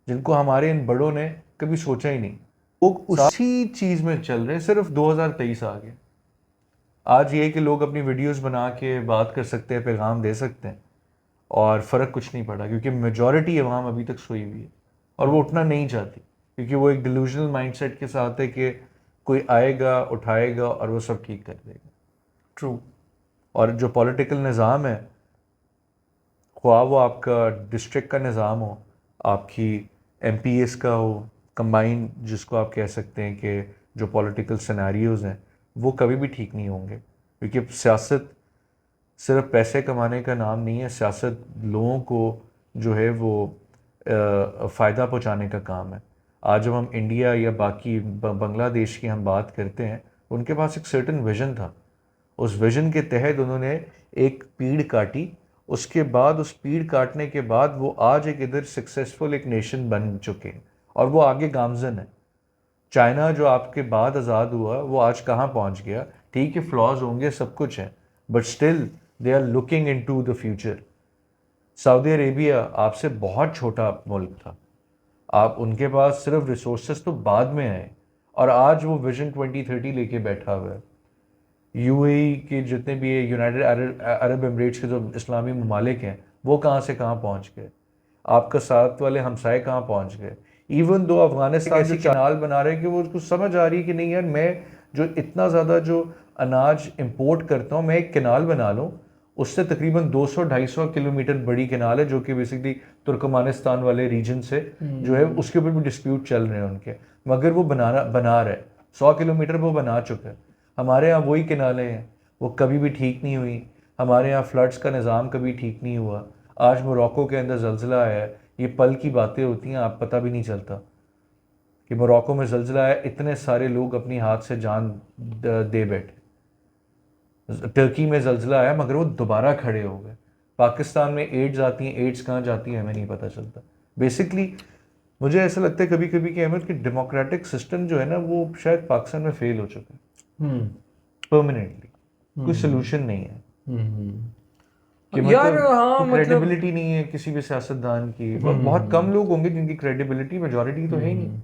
जिनको हमारे इन बड़ों ने कभी सोचा ही नहीं। लोग उसी चीज़ में चल रहे हैं, सिर्फ 2023 आ गए। आज ये है कि लोग अपनी वीडियोस बना के बात कर सकते हैं, पैगाम दे सकते हैं, और फ़र्क कुछ नहीं पड़ा, क्योंकि मेजॉरिटी अवाम अभी तक सोई हुई है और वो उठना नहीं चाहती, क्योंकि वो एक डिल्यूजनल माइंडसेट के साथ है कि कोई आएगा, उठाएगा और वो सब ठीक कर देगा। ट्रू। और जो पॉलिटिकल निज़ाम है, ख्वाह वो आपका डिस्ट्रिक्ट का निज़ाम हो, आपकी MPs का हो, कंबाइन जिसको आप कह सकते हैं कि जो पॉलिटिकल सिनेरियोज़ हैं वो कभी भी ठीक नहीं होंगे, क्योंकि सियासत सिर्फ पैसे कमाने का नाम नहीं है। सियासत लोगों को जो है वो फ़ायदा पहुंचाने का काम है। आज जब हम इंडिया या बाकी बांग्लादेश की हम बात करते हैं, उनके पास एक सर्टेन विज़न था, उस विज़न के तहत उन्होंने एक पीड़ काटी, उसके बाद उस पीड़ काटने के बाद वो आज एक इधर सक्सेसफुल एक नेशन बन चुके हैं और वो आगे गामजन है। चाइना जो आपके बाद आज़ाद हुआ वो आज कहाँ पहुँच गया, ठीक है फ्लॉज होंगे, सब कुछ है, but still they are looking into the future. Saudi Arabia आपसे बहुत छोटा मुल्क था, आप उनके पास सिर्फ रिसोर्सेज तो बाद में आए, और आज वो विजन 2030 लेके बैठा हुआ है। यूएई के जितने भी यूनाइटेड अरब एमिरेट्स के जो इस्लामी ममालिक हैं वो कहाँ से कहाँ पहुँच गए, आपका साथ वाले हमसाए कहाँ पहुँच गए। इवन दो अफगानिस्तान जो कैनाल बना रहे हैं कि वो उसको समझ आ रही है कि नहीं यार, मैं जो इतना ज़्यादा जो अनाज इंपोर्ट करता हूँ, मैं एक कैनाल बना लूँ, उससे तकरीबन 200-250 किलोमीटर बड़ी कैनाल है जो कि बेसिकली तुर्कमानिस्तान वाले रीजन से जो है उसके ऊपर भी डिस्प्यूट चल रहे हैं उनके, मगर वो बना रहा है 100 किलोमीटर वो बना चुका है। हमारे यहाँ वही किनाले हैं, वो कभी भी ठीक नहीं हुई। हमारे यहाँ फ्लड्स का निज़ाम कभी ठीक नहीं हुआ। आज मोरक्को के अंदर ज़लज़ला आया है, ये पल की बातें होती हैं, आप पता भी नहीं चलता कि मोरक्को में ज़लज़ला आया, इतने सारे लोग अपनी हाथ से जान दे बैठे। टर्की में ज़लज़ला आया मगर वो दोबारा खड़े हो गए। पाकिस्तान में एड्स आती हैं, एड्स कहाँ जाती हैं हमें नहीं पता चलता। बेसिकली मुझे ऐसा लगता है कभी कभी कि अहमद कि डेमोक्रेटिक सिस्टम जो है ना वो शायद पाकिस्तान में फेल हो चुका है परमानेंटली, कोई सोल्यूशन नहीं है कि यार हाँ, क्रेडिबिलिटी नहीं है किसी भी सियासतदान की। बहुत कम लोग होंगे जिनकी क्रेडिबिलिटी, मेजॉरिटी तो है ही नहीं।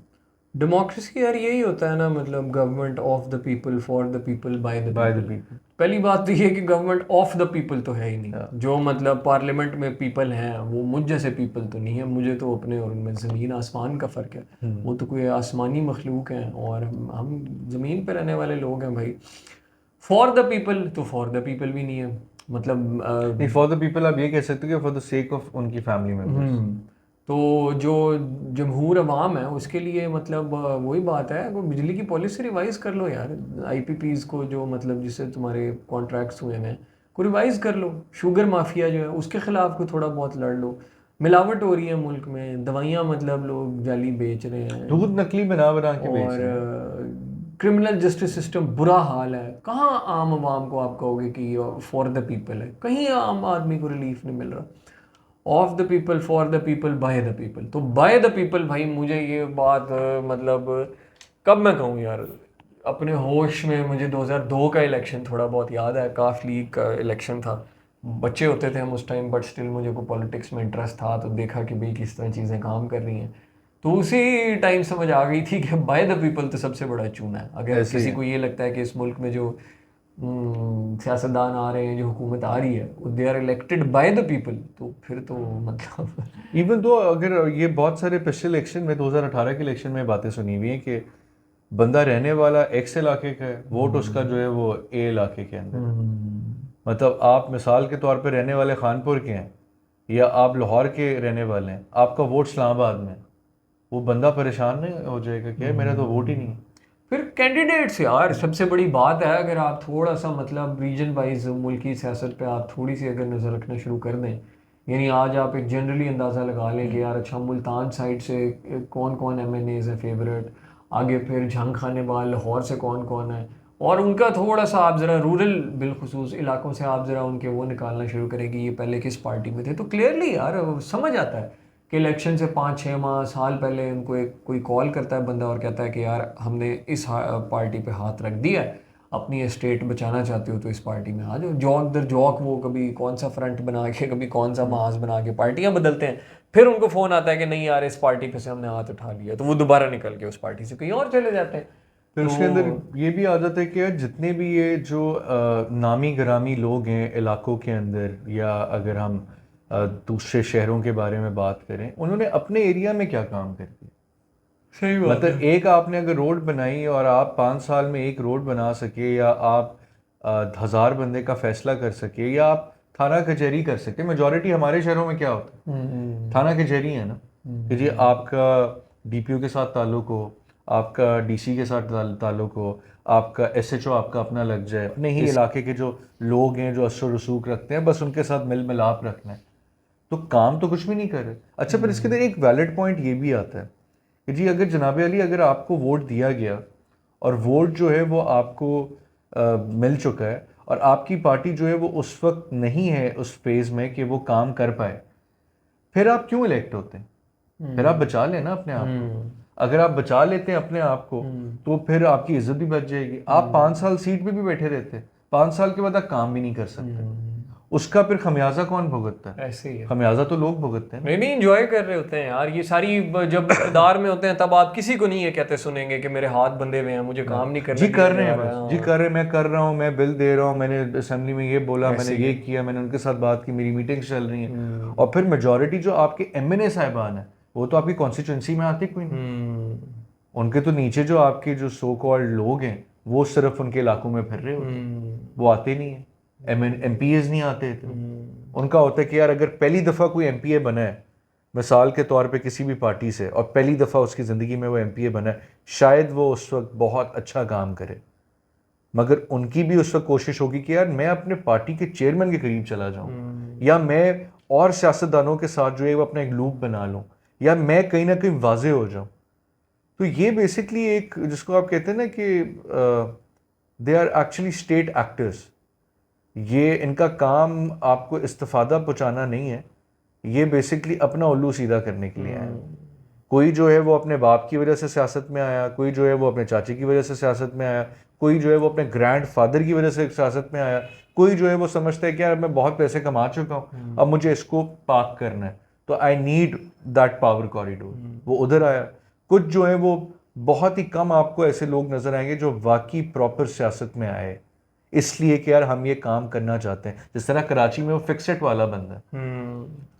डेमोक्रेसी यार यही होता है ना, मतलब government of the people for the people bye the people. पहली बात तो ये है कि गवर्नमेंट ऑफ द पीपल तो है ही नहीं। जो मतलब पार्लियामेंट में पीपल हैं वो मुझ जैसे पीपल तो नहीं है, मुझे तो अपने और उनमें ज़मीन आसमान का फ़र्क है। वो तो कोई आसमानी मखलूक हैं और हम ज़मीन पर रहने वाले लोग हैं भाई। फॉर द पीपल तो फॉर द पीपल भी नहीं है, मतलब नहीं, फॉर द पीपल आप ये कह सकते हो कि फॉर द सेक ऑफ उनकी फैमिली मेंबर्स। तो जो जमहूर अवाम है उसके लिए मतलब वही बात है, वो बिजली की पॉलिसी रिवाइज कर लो यार। आईपीपीज़ को जो मतलब जिससे तुम्हारे कॉन्ट्रैक्ट्स हुए हैं को रिवाइज कर लो। शुगर माफिया जो है उसके खिलाफ को थोड़ा बहुत लड़ लो। मिलावट हो रही है मुल्क में, दवाइयाँ मतलब लोग जाली बेच रहे हैं, दूध नकली बना बना के बेच और रहे हैं। क्रिमिनल जस्टिस सिस्टम बुरा हाल है। कहाँ आम आवाम को आप कहोगे कि फॉर द पीपल है, कहीं आम आदमी को रिलीफ नहीं मिल रहा। Of the people for the people bye the people, तो बाय द पीपल भाई मुझे ये बात मतलब कब मैं कहूँ यार, अपने होश में मुझे 2002 का इलेक्शन थोड़ा बहुत याद है। काफ लीग का इलेक्शन था, बच्चे होते थे हम उस टाइम, बट स्टिल मुझे को पॉलिटिक्स में इंटरेस्ट था, तो देखा कि भाई किस तरह चीज़ें काम कर रही हैं। तो उसी टाइम समझ आ गई थी कि बाय द पीपल तो सबसे बड़ा चूना है। अगर किसी को ये लगता है कि इस मुल्क में जो सियासतदान आ रहे हैं, जो हुकूमत आ रही है, they are elected by the people, तो फिर तो मतलब इवन दो अगर ये बहुत सारे पिछले इलेक्शन में 2018 के इलेक्शन में बातें सुनी हुई हैं कि बंदा रहने वाला एक्स इलाके का है, वोट उसका जो है वो ए इलाके के अंदर। मतलब आप मिसाल के तौर पे रहने वाले खानपुर के हैं या आप लाहौर के रहने वाले हैं, आपका वोट इस्लामाबाद में, वो बंदा परेशान नहीं हो जाएगा कि मेरा तो वोट ही नहीं है। फिर कैंडिडेट्स यार सबसे बड़ी बात है। अगर आप थोड़ा सा मतलब रीजन वाइज मुल्क की सियासत पे आप थोड़ी सी अगर नज़र रखना शुरू कर दें, यानी आज आप एक जनरली अंदाज़ा लगा लें कि यार अच्छा मुल्तान साइड से कौन कौन MNAs हैं फेवरेट, आगे फिर झंग खानेवाल लाहौर से कौन कौन है, और उनका थोड़ा सा आप ज़रा रूरल बिलखुसूस इलाकों से आप ज़रा उनके वो निकालना शुरू करें कि ये पहले किस पार्टी में थे, तो क्लियरली यार समझ आता है कि इलेक्शन से 5-6 माह साल पहले उनको एक कोई कॉल करता है बंदा और कहता है कि यार हमने इस पार्टी पे हाथ रख दिया है, अपनी स्टेट बचाना चाहते हो तो इस पार्टी में आ जाओ। जौक दर जौक वो कभी कौन सा फ्रंट बना के, कभी कौन सा महाज बना के पार्टियां बदलते हैं, फिर उनको फ़ोन आता है कि नहीं यार इस पार्टी पे से हमने हाथ उठा लिया, तो वो दोबारा निकल के उस पार्टी से कहीं और चले जाते हैं। फिर उसके अंदर ये भी आदत है कि यार जितने भी ये जो नामी गरामी लोग हैं इलाकों के अंदर, या अगर हम दूसरे शहरों के बारे में बात करें, उन्होंने अपने एरिया में क्या काम कर दिया। सही बात मतलब एक आपने अगर रोड बनाई और आप 5 साल में एक रोड बना सके, या आप 1000 बंदे का फैसला कर सके, या आप थाना कचहरी कर सके। मेजॉरिटी हमारे शहरों में क्या होता है, थाना कचहरी है ना, कि जी आपका DPO के साथ ताल्लुक हो, आपका DC के साथ ताल्लुक हो, आपका SHO आपका अपना लग जाए, अपने ही इलाके के जो लोग हैं जो असर रसूख रखते हैं, बस उनके साथ मिल मिलाप रखना है, तो काम तो कुछ भी नहीं कर रहे। अच्छा, पर इसके अंदर एक वैलिड पॉइंट ये भी आता है कि जी अगर जनाब अली अगर आपको वोट दिया गया और वोट जो है वो आपको मिल चुका है, और आपकी पार्टी जो है वो उस वक्त नहीं है उस फेज़ में कि वो काम कर पाए, फिर आप क्यों इलेक्ट होते हैं? फिर आप बचा लेना अपने आप को। अगर आप बचा लेते हैं अपने आप को तो फिर आपकी इज्जत भी बच जाएगी। आप 5 साल सीट पे भी बैठे रहते, 5 साल के बाद आप काम भी नहीं कर सकते। उसका फिर खमियाजा कौन भुगतता है? ऐसे ही है। खमियाजा तो लोग भुगतते हैं ना। नहीं इंजॉय कर रहे होते हैं यार ये सारी जब इक़्तिदार में होते हैं तब आप किसी को नहीं ये कहते सुनेंगे कि मेरे हाथ बंधे हुए हैं, मुझे काम नहीं करने जी कर दिया रहे जा हैं रहा बस, है। जी कर रहे हैं, मैं कर रहा हूँ, मैं बिल दे रहा हूँ, मैंने असेंबली में ये बोला, मैंने ऐसे ये ही किया, मैंने उनके साथ बात की, मेरी मीटिंग्स चल रही हैं। और फिर मेजॉरिटी जो आपके एमएनए साहिबान है वो तो आपकी कॉन्स्टिट्यूंसी में आते कोई नहीं। उनके तो नीचे जो आपके जो सो कॉल्ड लोग हैं वो सिर्फ उनके इलाकों में फिर रहे होते हैं, वो आते नहीं है। एमपीएज नहीं आते थे। उनका होता है कि यार अगर पहली दफ़ा कोई एमपीए बना है मिसाल के तौर पे किसी भी पार्टी से, और पहली दफ़ा उसकी ज़िंदगी में वो एमपीए बना है, शायद वो उस वक्त बहुत अच्छा काम करे, मगर उनकी भी उस वक्त कोशिश होगी कि यार मैं अपने पार्टी के चेयरमैन के करीब चला जाऊं, या मैं और सियासतदानों के साथ जो है वो अपना एक लूप बना लूं, या मैं कहीं ना कहीं वाजे हो जाऊं। तो ये बेसिकली एक जिसको आप कहते हैं ना कि they are actually state actors. ये इनका काम आपको इस्तिफादा पहुंचाना नहीं है, ये बेसिकली अपना उल्लू सीधा करने के लिए आए हैं। कोई जो है वो अपने बाप की वजह से सियासत में आया, कोई जो है वो अपने चाचे की वजह से सियासत में आया, कोई जो है वो अपने ग्रैंड फादर की वजह से सियासत में आया, कोई जो है वो समझता है कि यार मैं बहुत पैसे कमा चुका हूँ, अब मुझे इसको पार्क करना है, तो I need that power corridor, वो उधर आया। कुछ जो है वो बहुत ही कम आपको ऐसे लोग नजर आएंगे जो वाकई प्रॉपर सियासत में आए इसलिए कि यार हम ये काम करना चाहते हैं। जिस तरह कराची में वो फिक्सेट वाला बंदा है,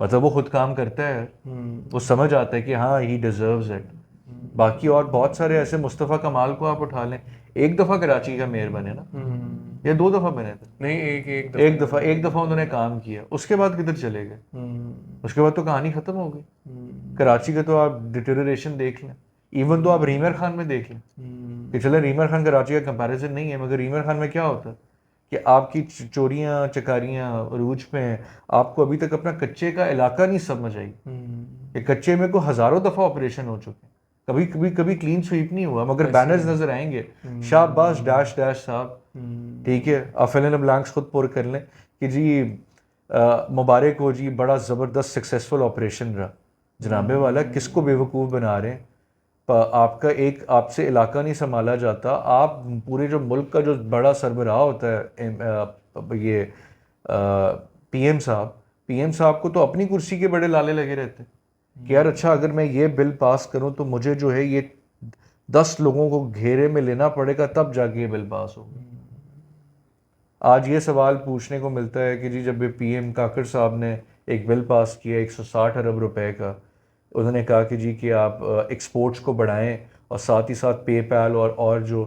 मतलब वो खुद काम करता है, वो समझ आता है कि हाँ ही डिजर्व्स इट। बाकी और बहुत सारे ऐसे, मुस्तफ़ा कमाल को आप उठा लें, एक दफ़ा कराची का मेयर बने ना, या 2 दफ़ा बने थे? नहीं एक दफ़ा उन्होंने काम किया, उसके बाद किधर चले गए? उसके बाद तो कहानी ख़त्म हो गई। कराची का तो आप डिटेरियोरेशन देख लें, इवन तो आप रीमर खान में देख लें कि चले रीमर खान कराची का कंपैरिजन नहीं है, मगर रीमर खान में क्या होता है कि आपकी चोरियां चकारियां अरूज पे हैं, आपको अभी तक अपना कच्चे का इलाका नहीं समझ आई कि कच्चे में को हज़ारों दफ़ा ऑपरेशन हो चुके हैं, कभी कभी कभी क्लीन स्वीप नहीं हुआ, मगर बैनर्स नजर आएंगे, शाबाश डैश डैश साहब, ठीक है, आप फिल इन द ब्लैंक्स खुद पुर कर लें कि जी मुबारक हो जी, बड़ा ज़बरदस्त सक्सेसफुल ऑपरेशन रहा। जनाबे वाला किसको बेवकूफ़ बना रहे हैं? आपका एक आपसे इलाका नहीं संभाला जाता, आप पूरे जो मुल्क का जो बड़ा सरबराह होता है ये पीएम साहब को तो अपनी कुर्सी के बड़े लाले लगे रहते हैं कि यार अच्छा अगर मैं ये बिल पास करूं तो मुझे जो है ये 10 लोगों को घेरे में लेना पड़ेगा तब जाके ये बिल पास होगा। आज ये सवाल पूछने को मिलता है कि जी जब पीएम काकड़ साहब ने एक बिल पास किया 160 अरब रुपए का, उन्होंने कहा कि जी कि आप एक्सपोर्ट्स को बढ़ाएं और साथ ही साथ पेपैल और जो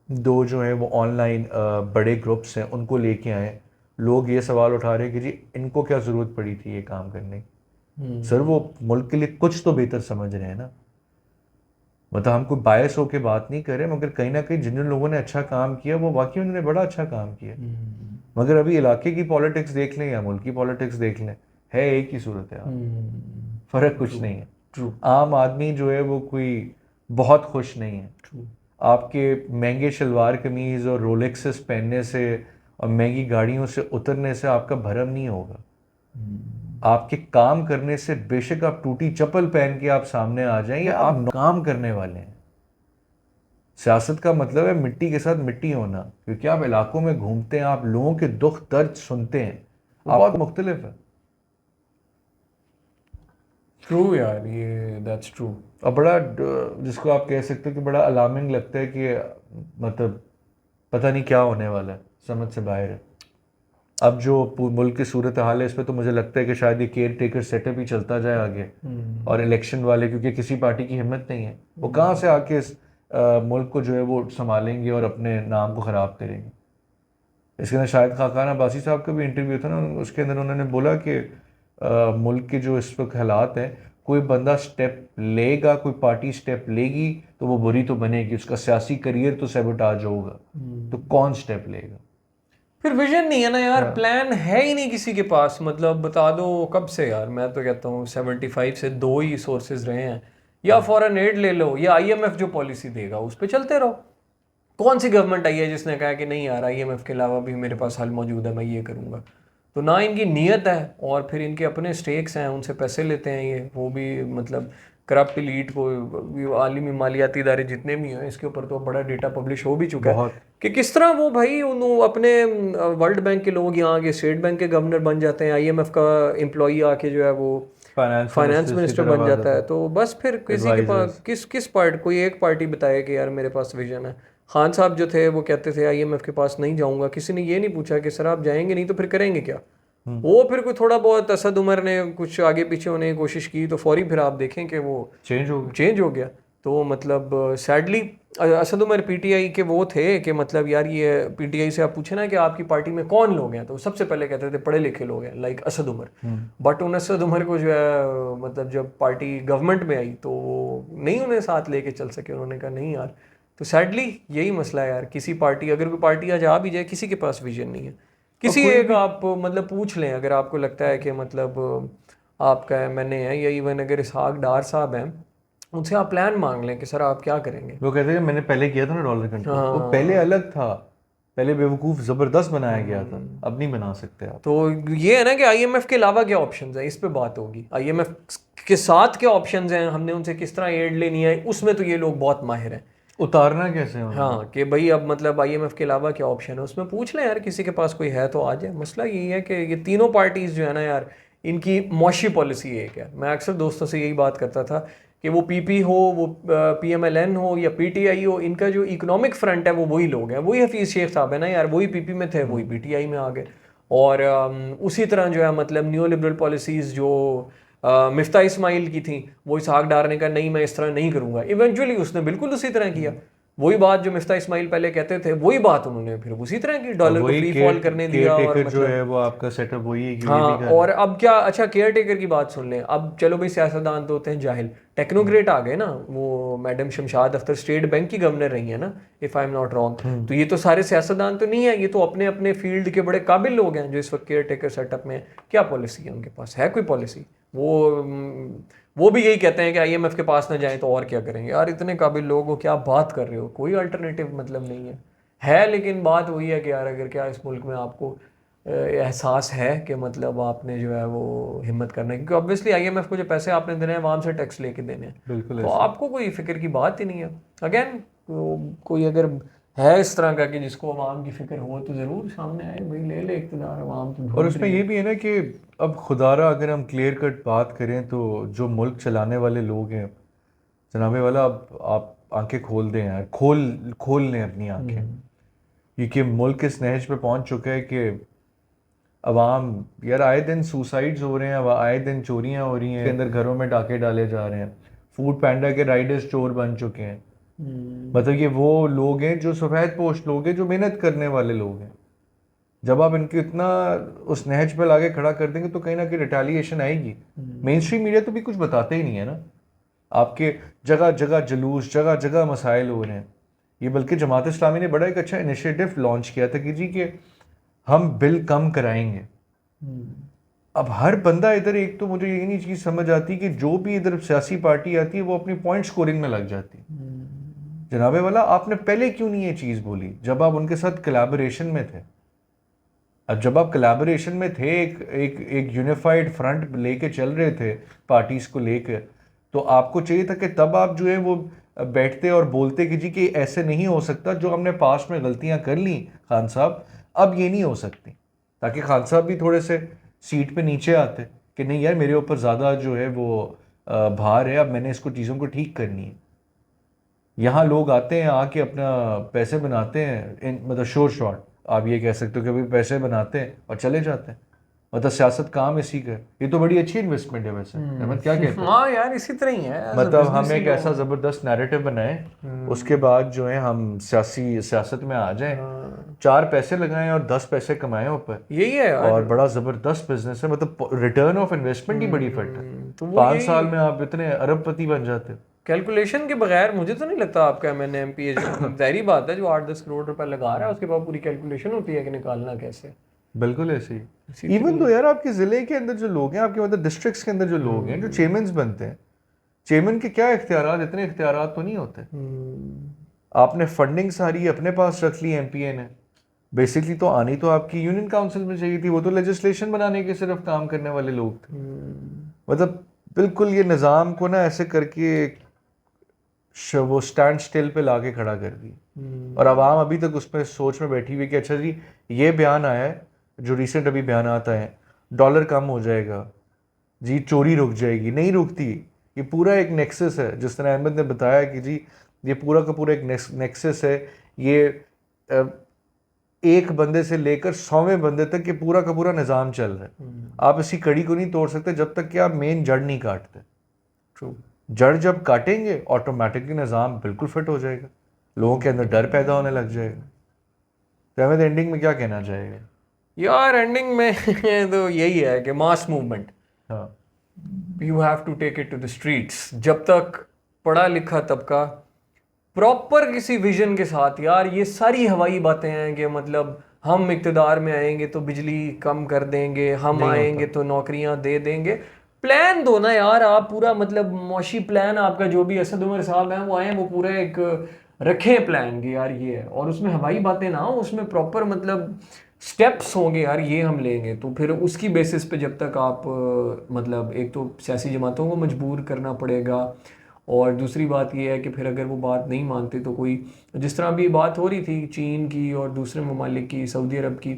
दो जो है वो ऑनलाइन बड़े ग्रुप्स हैं उनको लेके आए। लोग ये सवाल उठा रहे हैं कि जी इनको क्या ज़रूरत पड़ी थी ये काम करने की? सर वो मुल्क के लिए कुछ तो बेहतर समझ रहे हैं ना, मतलब हम कोई बायस होकर बात नहीं कर रहे, मगर कहीं ना कहीं जिन लोगों ने अच्छा काम किया वो वाकई उन्होंने बड़ा अच्छा काम किया। मगर अभी इलाके की पॉलिटिक्स देख लें या मुल्क की पॉलिटिक्स देख लें, है एक ही सूरत है, फ़र्क कुछ नहीं है। आम आदमी जो है वो कोई बहुत खुश नहीं है। आपके महंगे शलवार कमीज़ और रोलेक्सेस पहनने से और महंगी गाड़ियों से उतरने से आपका भरम नहीं होगा। आपके काम करने से, बेशक आप टूटी चप्पल पहन के आप सामने आ जाएं या आप काम करने वाले हैं। सियासत का मतलब है मिट्टी के साथ मिट्टी होना, क्योंकि आप इलाकों में घूमते हैं, आप लोगों के दुख दर्द सुनते हैं, बहुत मुख्तलिफ है। ट्रू यार, ये दैट्स ट्रू। और बड़ा जिसको आप कह सकते हो कि बड़ा अलार्मिंग लगता है कि मतलब पता नहीं क्या होने वाला है, समझ से बाहर है। अब जो मुल्क की सूरत हाल है इस पर तो मुझे लगता है कि शायद ये केयर टेकर सेटअप ही चलता जाए आगे, और इलेक्शन वाले, क्योंकि किसी पार्टी की हिम्मत नहीं है, वो कहाँ से आके इस मुल्क को जो है वो संभालेंगे और अपने नाम को ख़राब करेंगे। इसके अंदर शाहिद खाकान अब्बासी साहब का भी इंटरव्यू था ना, उसके अंदर उन्होंने बोला कि मुल्क के जो इस वक्त हालात हैं, कोई बंदा स्टेप लेगा, कोई पार्टी स्टेप लेगी तो वो बुरी तो बनेगी, उसका सियासी करियर तो सैबोटाज होगा, तो कौन स्टेप लेगा? फिर विजन नहीं है ना यार, प्लान है ही नहीं किसी के पास। मतलब बता दो कब से यार, मैं तो कहता हूँ 75 से 2 ही सोर्सेज रहे हैं, या फॉरेन एड ले लो या आईएमएफ जो पॉलिसी देगा उस पर चलते रहो। कौन सी गवर्नमेंट आई है जिसने कहा कि नहीं यार आईएमएफ के अलावा भी मेरे पास हल मौजूद है, मैं ये करूँगा? तो ना इनकी नीयत है, और फिर इनके अपने स्टेक्स हैं, उनसे पैसे लेते हैं ये, वो भी मतलब करप्ट लीड को, आलिमी मालियाती इदारे जितने भी हैं, इसके ऊपर तो बड़ा डेटा पब्लिश हो भी चुका है कि किस तरह वो भाई अपने वर्ल्ड बैंक के लोग यहाँ के स्टेट बैंक के गवर्नर बन जाते हैं, IMF का एम्प्लॉई आके जो है वो फाइनेंस मिनिस्टर बन जाता है। तो बस फिर किसी के पास किस पार्ट कोई एक पार्टी बताए कि यार मेरे पास विजन है। खान साहब जो थे वो कहते थे IMF के पास नहीं जाऊंगा, किसी ने ये नहीं पूछा कि सर आप जाएंगे नहीं तो फिर करेंगे क्या। वो फिर कोई थोड़ा बहुत असद उमर ने कुछ आगे पीछे होने की कोशिश की तो फौरी फिर आप देखें कि वो चेंज हो गया। तो मतलब सैडली असद उमर PTI के वो थे कि मतलब यार ये PTI से आप पूछे ना कि आपकी पार्टी में कौन लोग हैं, तो सबसे पहले कहते थे पढ़े लिखे लोग हैं, लाइक असद उमर। बट उन असद उमर को जो है मतलब जब पार्टी गवर्नमेंट में आई तो नहीं उन्हें साथ लेके चल सके, उन्होंने कहा नहीं यार। तो सैडली यही मसला है यार, किसी पार्टी अगर कोई पार्टी आज आ भी जाए किसी के पास विजन नहीं है। किसी एक आप मतलब पूछ लें अगर आपको लगता है कि मतलब आपका MNA है या इवन अगर इसहाक डार साहब हैं, उनसे आप प्लान मांग लें कि सर आप क्या करेंगे। वो कहते हैं मैंने पहले किया था ना डॉलर कंट्रोल, वो पहले अलग था, पहले बेवकूफ़ ज़बरदस्त बनाया गया था, अब नहीं बना सकते आप। तो ये है ना कि IMF के अलावा क्या ऑप्शंस हैं, इस पे बात होगी। IMF के साथ क्या ऑप्शंस हैं, हमने उनसे किस तरह एड लेनी है, उसमें तो ये लोग बहुत माहिर हैं। उतारना कैसे है? हाँ कि भाई अब मतलब IMF के अलावा क्या ऑप्शन है, उसमें पूछ लें यार, किसी के पास कोई है तो आ जाए। मसला यही है कि ये तीनों पार्टीज जो है ना यार, इनकी मौशी पॉलिसी एक है। मैं अक्सर दोस्तों से यही बात करता था कि वो PP हो, वो PMLN हो या PTI हो, इनका जो इकोनॉमिक फ्रंट है वो वही लोग हैं। वही हफीज़ शेख साहब है ना यार, वही PP में थे, वही PTI में आ गए। और उसी तरह जो है मतलब न्यू लिबरल पॉलिसीज़ जो मिफ्ता इस्माइल की थी, वो इसहाक डार ने कहा नहीं मैं इस तरह नहीं करूँगा, इवेंचुअली उसने बिल्कुल उसी तरह किया। वही बात जो मिफ्ता इस्माइल पहले कहते थे वही बात उन्होंने फिर उसी तरह की, डॉलर को फ्री फॉल करने दिया। और मतलब जो है वो आपका सेटअप वही है कि हाँ, और अब क्या, अच्छा केयर टेकर की बात सुन लें। अब चलो भाई सियासतदान तो होते हैं जाहिल, टेक्नोक्रेट आ गए ना। वो madam Shamshad Akhtar state bank की गवर्नर रही है ना, if I am not wrong. तो ये तो सारे सियासतदान तो नहीं है, ये तो अपने अपने फील्ड के बड़े काबिल लोग हैं जो इस वक्त केयर टेकर सेटअप में। क्या पॉलिसी है उनके पास, है कोई पॉलिसी? वो भी यही कहते हैं कि IMF के पास ना जाएं तो और क्या करेंगे। यार इतने काबिल लोग हो, क्या बात कर रहे हो, कोई अल्टरनेटिव मतलब नहीं है। लेकिन बात वही है कि यार अगर क्या इस मुल्क में आपको एहसास है कि मतलब आपने जो है वो हिम्मत करना है, क्योंकि ऑब्वियसली IMF को जो पैसे आपने देने हैं आवाम से टैक्स लेके देने हैं, बिल्कुल, तो आपको कोई फिक्र की बात ही नहीं है। अगेन कोई अगर है इस तरह का कि जिसको अवाम की फिक्र हो तो ज़रूर सामने आए भाई, ले इक़्तिदार अवाम तो। और उसमें ये भी है ना कि अब खुदारा अगर हम क्लियर कट बात करें तो जो मुल्क चलाने वाले लोग हैं जनाबे वाला, अब आप आंखें खोल दें यार, खोल लें अपनी आंखें, क्योंकि मुल्क इस नहज पे पहुंच चुका है कि अवाम यार आए दिन सुसाइड्स हो रहे हैं, आए दिन चोरियां हो रही हैं, अंदर घरों में डाके डाले जा रहे हैं, फूड पैंडा के राइडर्स चोर बन चुके हैं। मतलब ये वो लोग हैं जो सफ़ेद पोश लोग हैं, जो मेहनत करने वाले लोग हैं। जब आप इनको इतना उस नहज पर लाके खड़ा कर देंगे तो कहीं ना कहीं रिटेलिएशन आएगी। मेन स्ट्रीम मीडिया तो भी कुछ बताते ही नहीं है ना, आपके जगह जगह जुलूस, जगह जगह मसाइल हो रहे हैं। ये बल्कि जमात इस्लामी ने बड़ा एक अच्छा इनिशिएटिव लॉन्च किया था कि जी कि हम बिल कम कराएंगे। अब हर बंदा इधर, एक तो मुझे ये नहीं चीज़ समझ आती कि जो भी इधर सियासी पार्टी आती है वो अपनी पॉइंट स्कोरिंग में लग जाती है। जनाबे वाला आपने पहले क्यों नहीं ये चीज़ बोली जब आप उनके साथ कोलैबोरेशन में थे? अब जब आप कोलैबोरेशन में थे, एक यूनिफाइड फ्रंट लेके चल रहे थे पार्टीज़ को लेकर, तो आपको चाहिए था कि तब आप जो है वो बैठते और बोलते कि जी कि ऐसे नहीं हो सकता, जो हमने पास्ट में गलतियां कर ली खान साहब अब ये नहीं हो सकती, ताकि खान साहब भी थोड़े से सीट पे नीचे आते कि नहीं यार मेरे ऊपर ज़्यादा जो है वो भार है, अब मैंने इसको चीज़ों को ठीक करनी है। यहाँ लोग आते हैं, आके अपना पैसे बनाते हैं, मतलब शोर शॉट आप ये कह सकते हो कि भाई पैसे बनाते हैं और चले जाते हैं। मतलब सियासत काम इसी का, ये तो बड़ी अच्छी इन्वेस्टमेंट है वैसे। अहमद क्या कहते हैं? हाँ यार इसी तरह ही है, मतलब हम एक ऐसा ज़बरदस्त नैरेटिव बनाएं, उसके बाद जो है हम सियासत में आ जाएं, 4 पैसे लगाएं और 10 पैसे कमाएं ऊपर, यही है यार। और बड़ा ज़बरदस्त बिजनेस है। मतलब रिटर्न ऑफ इन्वेस्टमेंट ही बड़ी फट है। तो 5 साल में आप इतने अरबपति बन जाते हो। कैलकुलेशन के बगैर मुझे तो नहीं लगता आपका MNA MP जाहिर बात है जो 8-10 करोड़ रुपए लगा रहा है उसके बाद पूरी कैलकुलेशन होती है कि निकालना कैसे। बिल्कुल ऐसे ही। इवन तो यार आपके ज़िले के अंदर जो लोग हैं, आपके मतलब डिस्ट्रिक्ट्स के अंदर जो लोग हैं, जो चेयरमैन बनते हैं, चेयरमैन के क्या इख्तियारात, इतने इख्तियारात तो नहीं होते। आपने फंडिंग सारी अपने पास रख ली MPA ने, बेसिकली तो आनी तो आपकी यूनियन काउंसिल में चाहिए थी, वो तो लेजिस्लेशन बनाने के सिर्फ काम करने वाले लोग थे। मतलब बिल्कुल ये निज़ाम को ना ऐसे करके वो स्टैंड स्टिल पे लाके खड़ा कर दी। और आवाम अभी तक उसमें सोच में बैठी हुई कि अच्छा जी ये बयान आया है, जो रिसेंट अभी बयान आता है, डॉलर कम हो जाएगा जी, चोरी रुक जाएगी। नहीं रुकती। ये पूरा एक नेक्सस है, जिस तरह अहमद ने बताया कि जी ये पूरा का पूरा एक नेक्सस है। ये अ, एक बंदे से लेकर 100वें बंदे तक ये पूरा का पूरा निज़ाम चल रहा है। आप इसी कड़ी को नहीं तोड़ सकते जब तक कि आप मेन जड़ नहीं काटते। ट्रू। जड़ जब काटेंगे ऑटोमेटिकली निज़ाम बिल्कुल फिट हो जाएगा, लोगों के अंदर डर पैदा होने लग जाएगा। तो अहमद एंडिंग में क्या कहना चाहेगा? यार एंडिंग में तो यही है कि मास मूवमेंट, हाँ, you have to take it to the streets. जब तक पढ़ा लिखा तबका प्रॉपर किसी विजन के साथ, यार ये सारी हवाई बातें हैं कि मतलब हम इक़्तिदार में आएंगे तो बिजली कम कर देंगे, हम नहीं आएंगे तो नौकरियां दे देंगे। प्लान दो ना यार आप, पूरा मतलब मौशी प्लान आपका जो भी असद उमर साहब हैं वो आए वो पूरा एक रखें प्लान कि यार ये है, और उसमें हवाई बातें ना हो, उसमें प्रॉपर मतलब स्टेप्स होंगे यार ये हम लेंगे। तो फिर उसकी बेसिस पे जब तक आप मतलब एक तो सियासी जमातों को मजबूर करना पड़ेगा, और दूसरी बात ये है कि फिर अगर वो बात नहीं मानते तो कोई, जिस तरह अभी बात हो रही थी चीन की और दूसरे ममालिक की, सऊदी अरब की,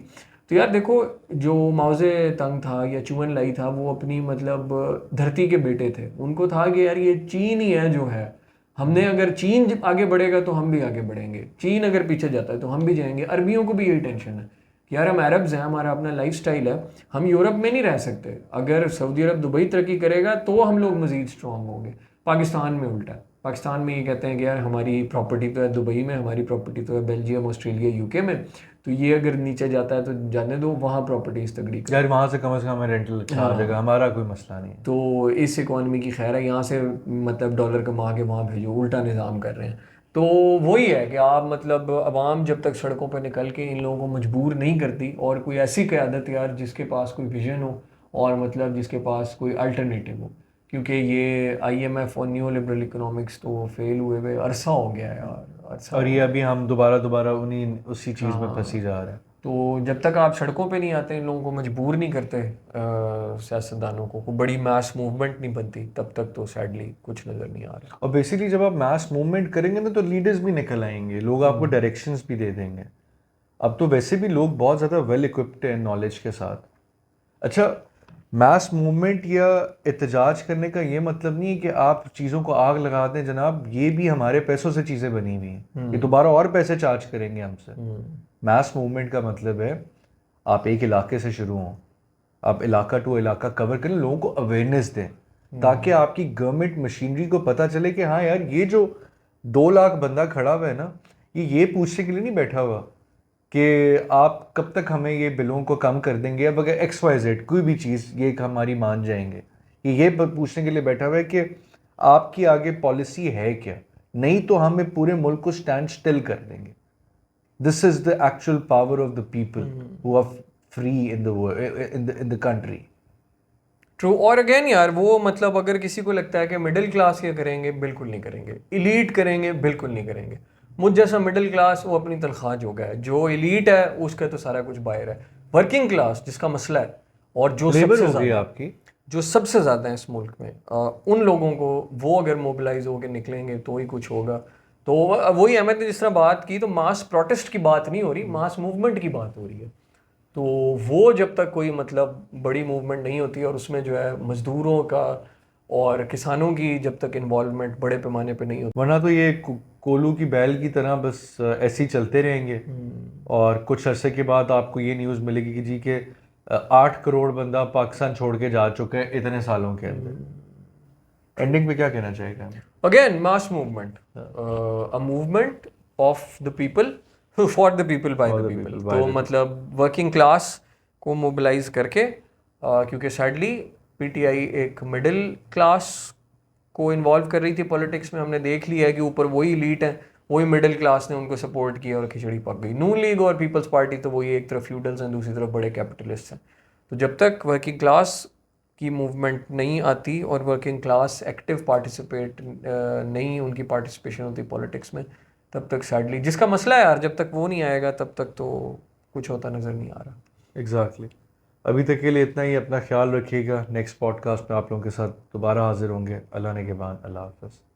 तो यार देखो जो माओजे तंग था या चुअन लाई था वो अपनी मतलब धरती के बेटे थे। उनको था कि यार ये चीन ही है जो है, हमने अगर चीन आगे बढ़ेगा तो हम भी आगे बढ़ेंगे, चीन अगर पीछे जाता है तो हम भी जाएंगे। अरबियों को भी यही टेंशन है कि यार हम अरब्स हैं, हमारा अपना लाइफस्टाइल है, हम यूरोप में नहीं रह सकते। अगर सऊदी अरब दुबई तरक्की करेगा तो हम लोग मज़ीद स्ट्रॉन्ग होंगे। पाकिस्तान में उल्टा है, पाकिस्तान में ये कहते हैं कि यार हमारी प्रॉपर्टी तो है दुबई में, हमारी प्रॉपर्टी तो है बेल्जियम, ऑस्ट्रेलिया, यूके में, तो ये अगर नीचे जाता है तो जाने दो, वहाँ प्रॉपर्टीज तगड़ी कर। यार वहाँ से कम हमें रेंटल अच्छा आ जाएगा, हमारा कोई मसला नहीं है। तो इस इकॉनमी की खैर है, यहाँ से मतलब डॉलर कमा के वहाँ भेजो, उल्टा निज़ाम कर रहे हैं। तो वही है कि आप मतलब अवाम जब तक सड़कों पर निकल के इन लोगों को मजबूर नहीं करती, और कोई ऐसी क़यादत यार जिसके पास कोई विजन हो और मतलब जिसके पास कोई अल्टरनेटिव हो, क्योंकि ये IMF और न्यू लिबरल इकोनॉमिक्स तो फेल हुए हुए अरसा हो गया है यार, अरसा और हो ये गया। अभी हम दोबारा उन्हीं उसी चीज़ में फंसी जा रहे हैं। तो जब तक आप सड़कों पे नहीं आते, इन लोगों को मजबूर नहीं करते सियासतदानों को बड़ी मास मूवमेंट नहीं बनती, तब तक तो सैडली कुछ नज़र नहीं आ रहा। और बेसिकली जब आप मास मूवमेंट करेंगे ना तो लीडर्स भी निकल आएंगे, लोग आपको डायरेक्शंस भी दे देंगे। अब तो वैसे भी लोग बहुत ज़्यादा वेल इक्विप्ड हैं नॉलेज के साथ। अच्छा, मास मूवमेंट या एहतजाज करने का ये मतलब नहीं है कि आप चीज़ों को आग लगा दें। जनाब ये भी हमारे पैसों से चीज़ें बनी हुई हैं, ये दोबारा और पैसे चार्ज करेंगे हमसे। मास मूवमेंट का मतलब है आप एक इलाके से शुरू हों, आप इलाका टू इलाका कवर करें, लोगों को अवेयरनेस दें, ताकि आपकी गवर्नमेंट मशीनरी को पता चले कि हाँ यार ये जो 2 लाख बंदा खड़ा हुआ है ना, ये पूछने के लिए नहीं बैठा हुआ कि आप कब तक हमें ये बिलों को कम कर देंगे, अब अगर XYZ कोई भी चीज़ ये हमारी मान जाएंगे, ये पूछने के लिए बैठा हुआ है कि आपकी आगे पॉलिसी है क्या, नहीं तो हमें पूरे मुल्क को स्टैंड स्टिल कर देंगे। This is the actual power of the people who are free in the country. True. और अगेन यार वो मतलब अगर किसी को लगता है कि मिडिल क्लास ये करेंगे, बिल्कुल नहीं करेंगे। इलीट करेंगे, बिल्कुल नहीं करेंगे। मुझ जैसा मिडिल क्लास वो अपनी तनख्वाह जोगा है, जो इलीट है उसका तो सारा कुछ बाहर है। वर्किंग क्लास जिसका मसला है, और जो लेबर सबसे हो गई ज़्यादा आपकी, जो सबसे ज़्यादा है इस मुल्क में, उन लोगों को वो अगर मोबिलाइज होकर निकलेंगे तो ही कुछ होगा। तो वही अहमद ने जिस तरह बात की, तो मास प्रोटेस्ट की बात नहीं हो रही, मास मूवमेंट की बात हो रही है। तो वो जब तक कोई मतलब बड़ी मूवमेंट नहीं होती, और उसमें जो है मज़दूरों का और किसानों की जब तक इन्वॉल्वमेंट बड़े पैमाने पे नहीं होती, वरना तो ये कोलू की बैल की तरह बस ऐसे ही चलते रहेंगे। और कुछ अरसे के बाद आपको ये न्यूज़ मिलेगी कि जी के 8 करोड़ बंदा पाकिस्तान छोड़ के जा चुके हैं इतने सालों के अंदर। एंडिंग पे क्या कहना चाहेगा? Again mass movement, a movement of the people for the people bye the people. तो मतलब वर्किंग क्लास को मोबिलाइज करके, क्योंकि सैडली PTI एक मिडिल क्लास को इन्वॉल्व कर रही थी पॉलिटिक्स में। हमने देख लिया है कि ऊपर वही लीड है, वही मिडिल क्लास ने उनको सपोर्ट किया और खिचड़ी पक गई। नून लीग और पीपल्स पार्टी तो वही एक तरफ फ्यूडल्स हैं, दूसरी तरफ बड़े कैपिटलिस्ट हैं। तो जब तक वर्किंग क्लास की मूवमेंट नहीं आती और वर्किंग क्लास एक्टिव पार्टिसिपेट नहीं उनकी पार्टिसिपेशन होती पॉलिटिक्स में, तब तक सैडली जिसका मसला है यार, जब तक वो नहीं आएगा तब तक तो कुछ होता नज़र नहीं आ रहा। एग्जैक्टली। अभी तक के लिए इतना ही, अपना ख्याल रखिएगा। नेक्स्ट पॉडकास्ट में आप लोगों के साथ दोबारा हाजिर होंगे। अल्लाह ने के बाद, अल्लाह हाफ़िज़।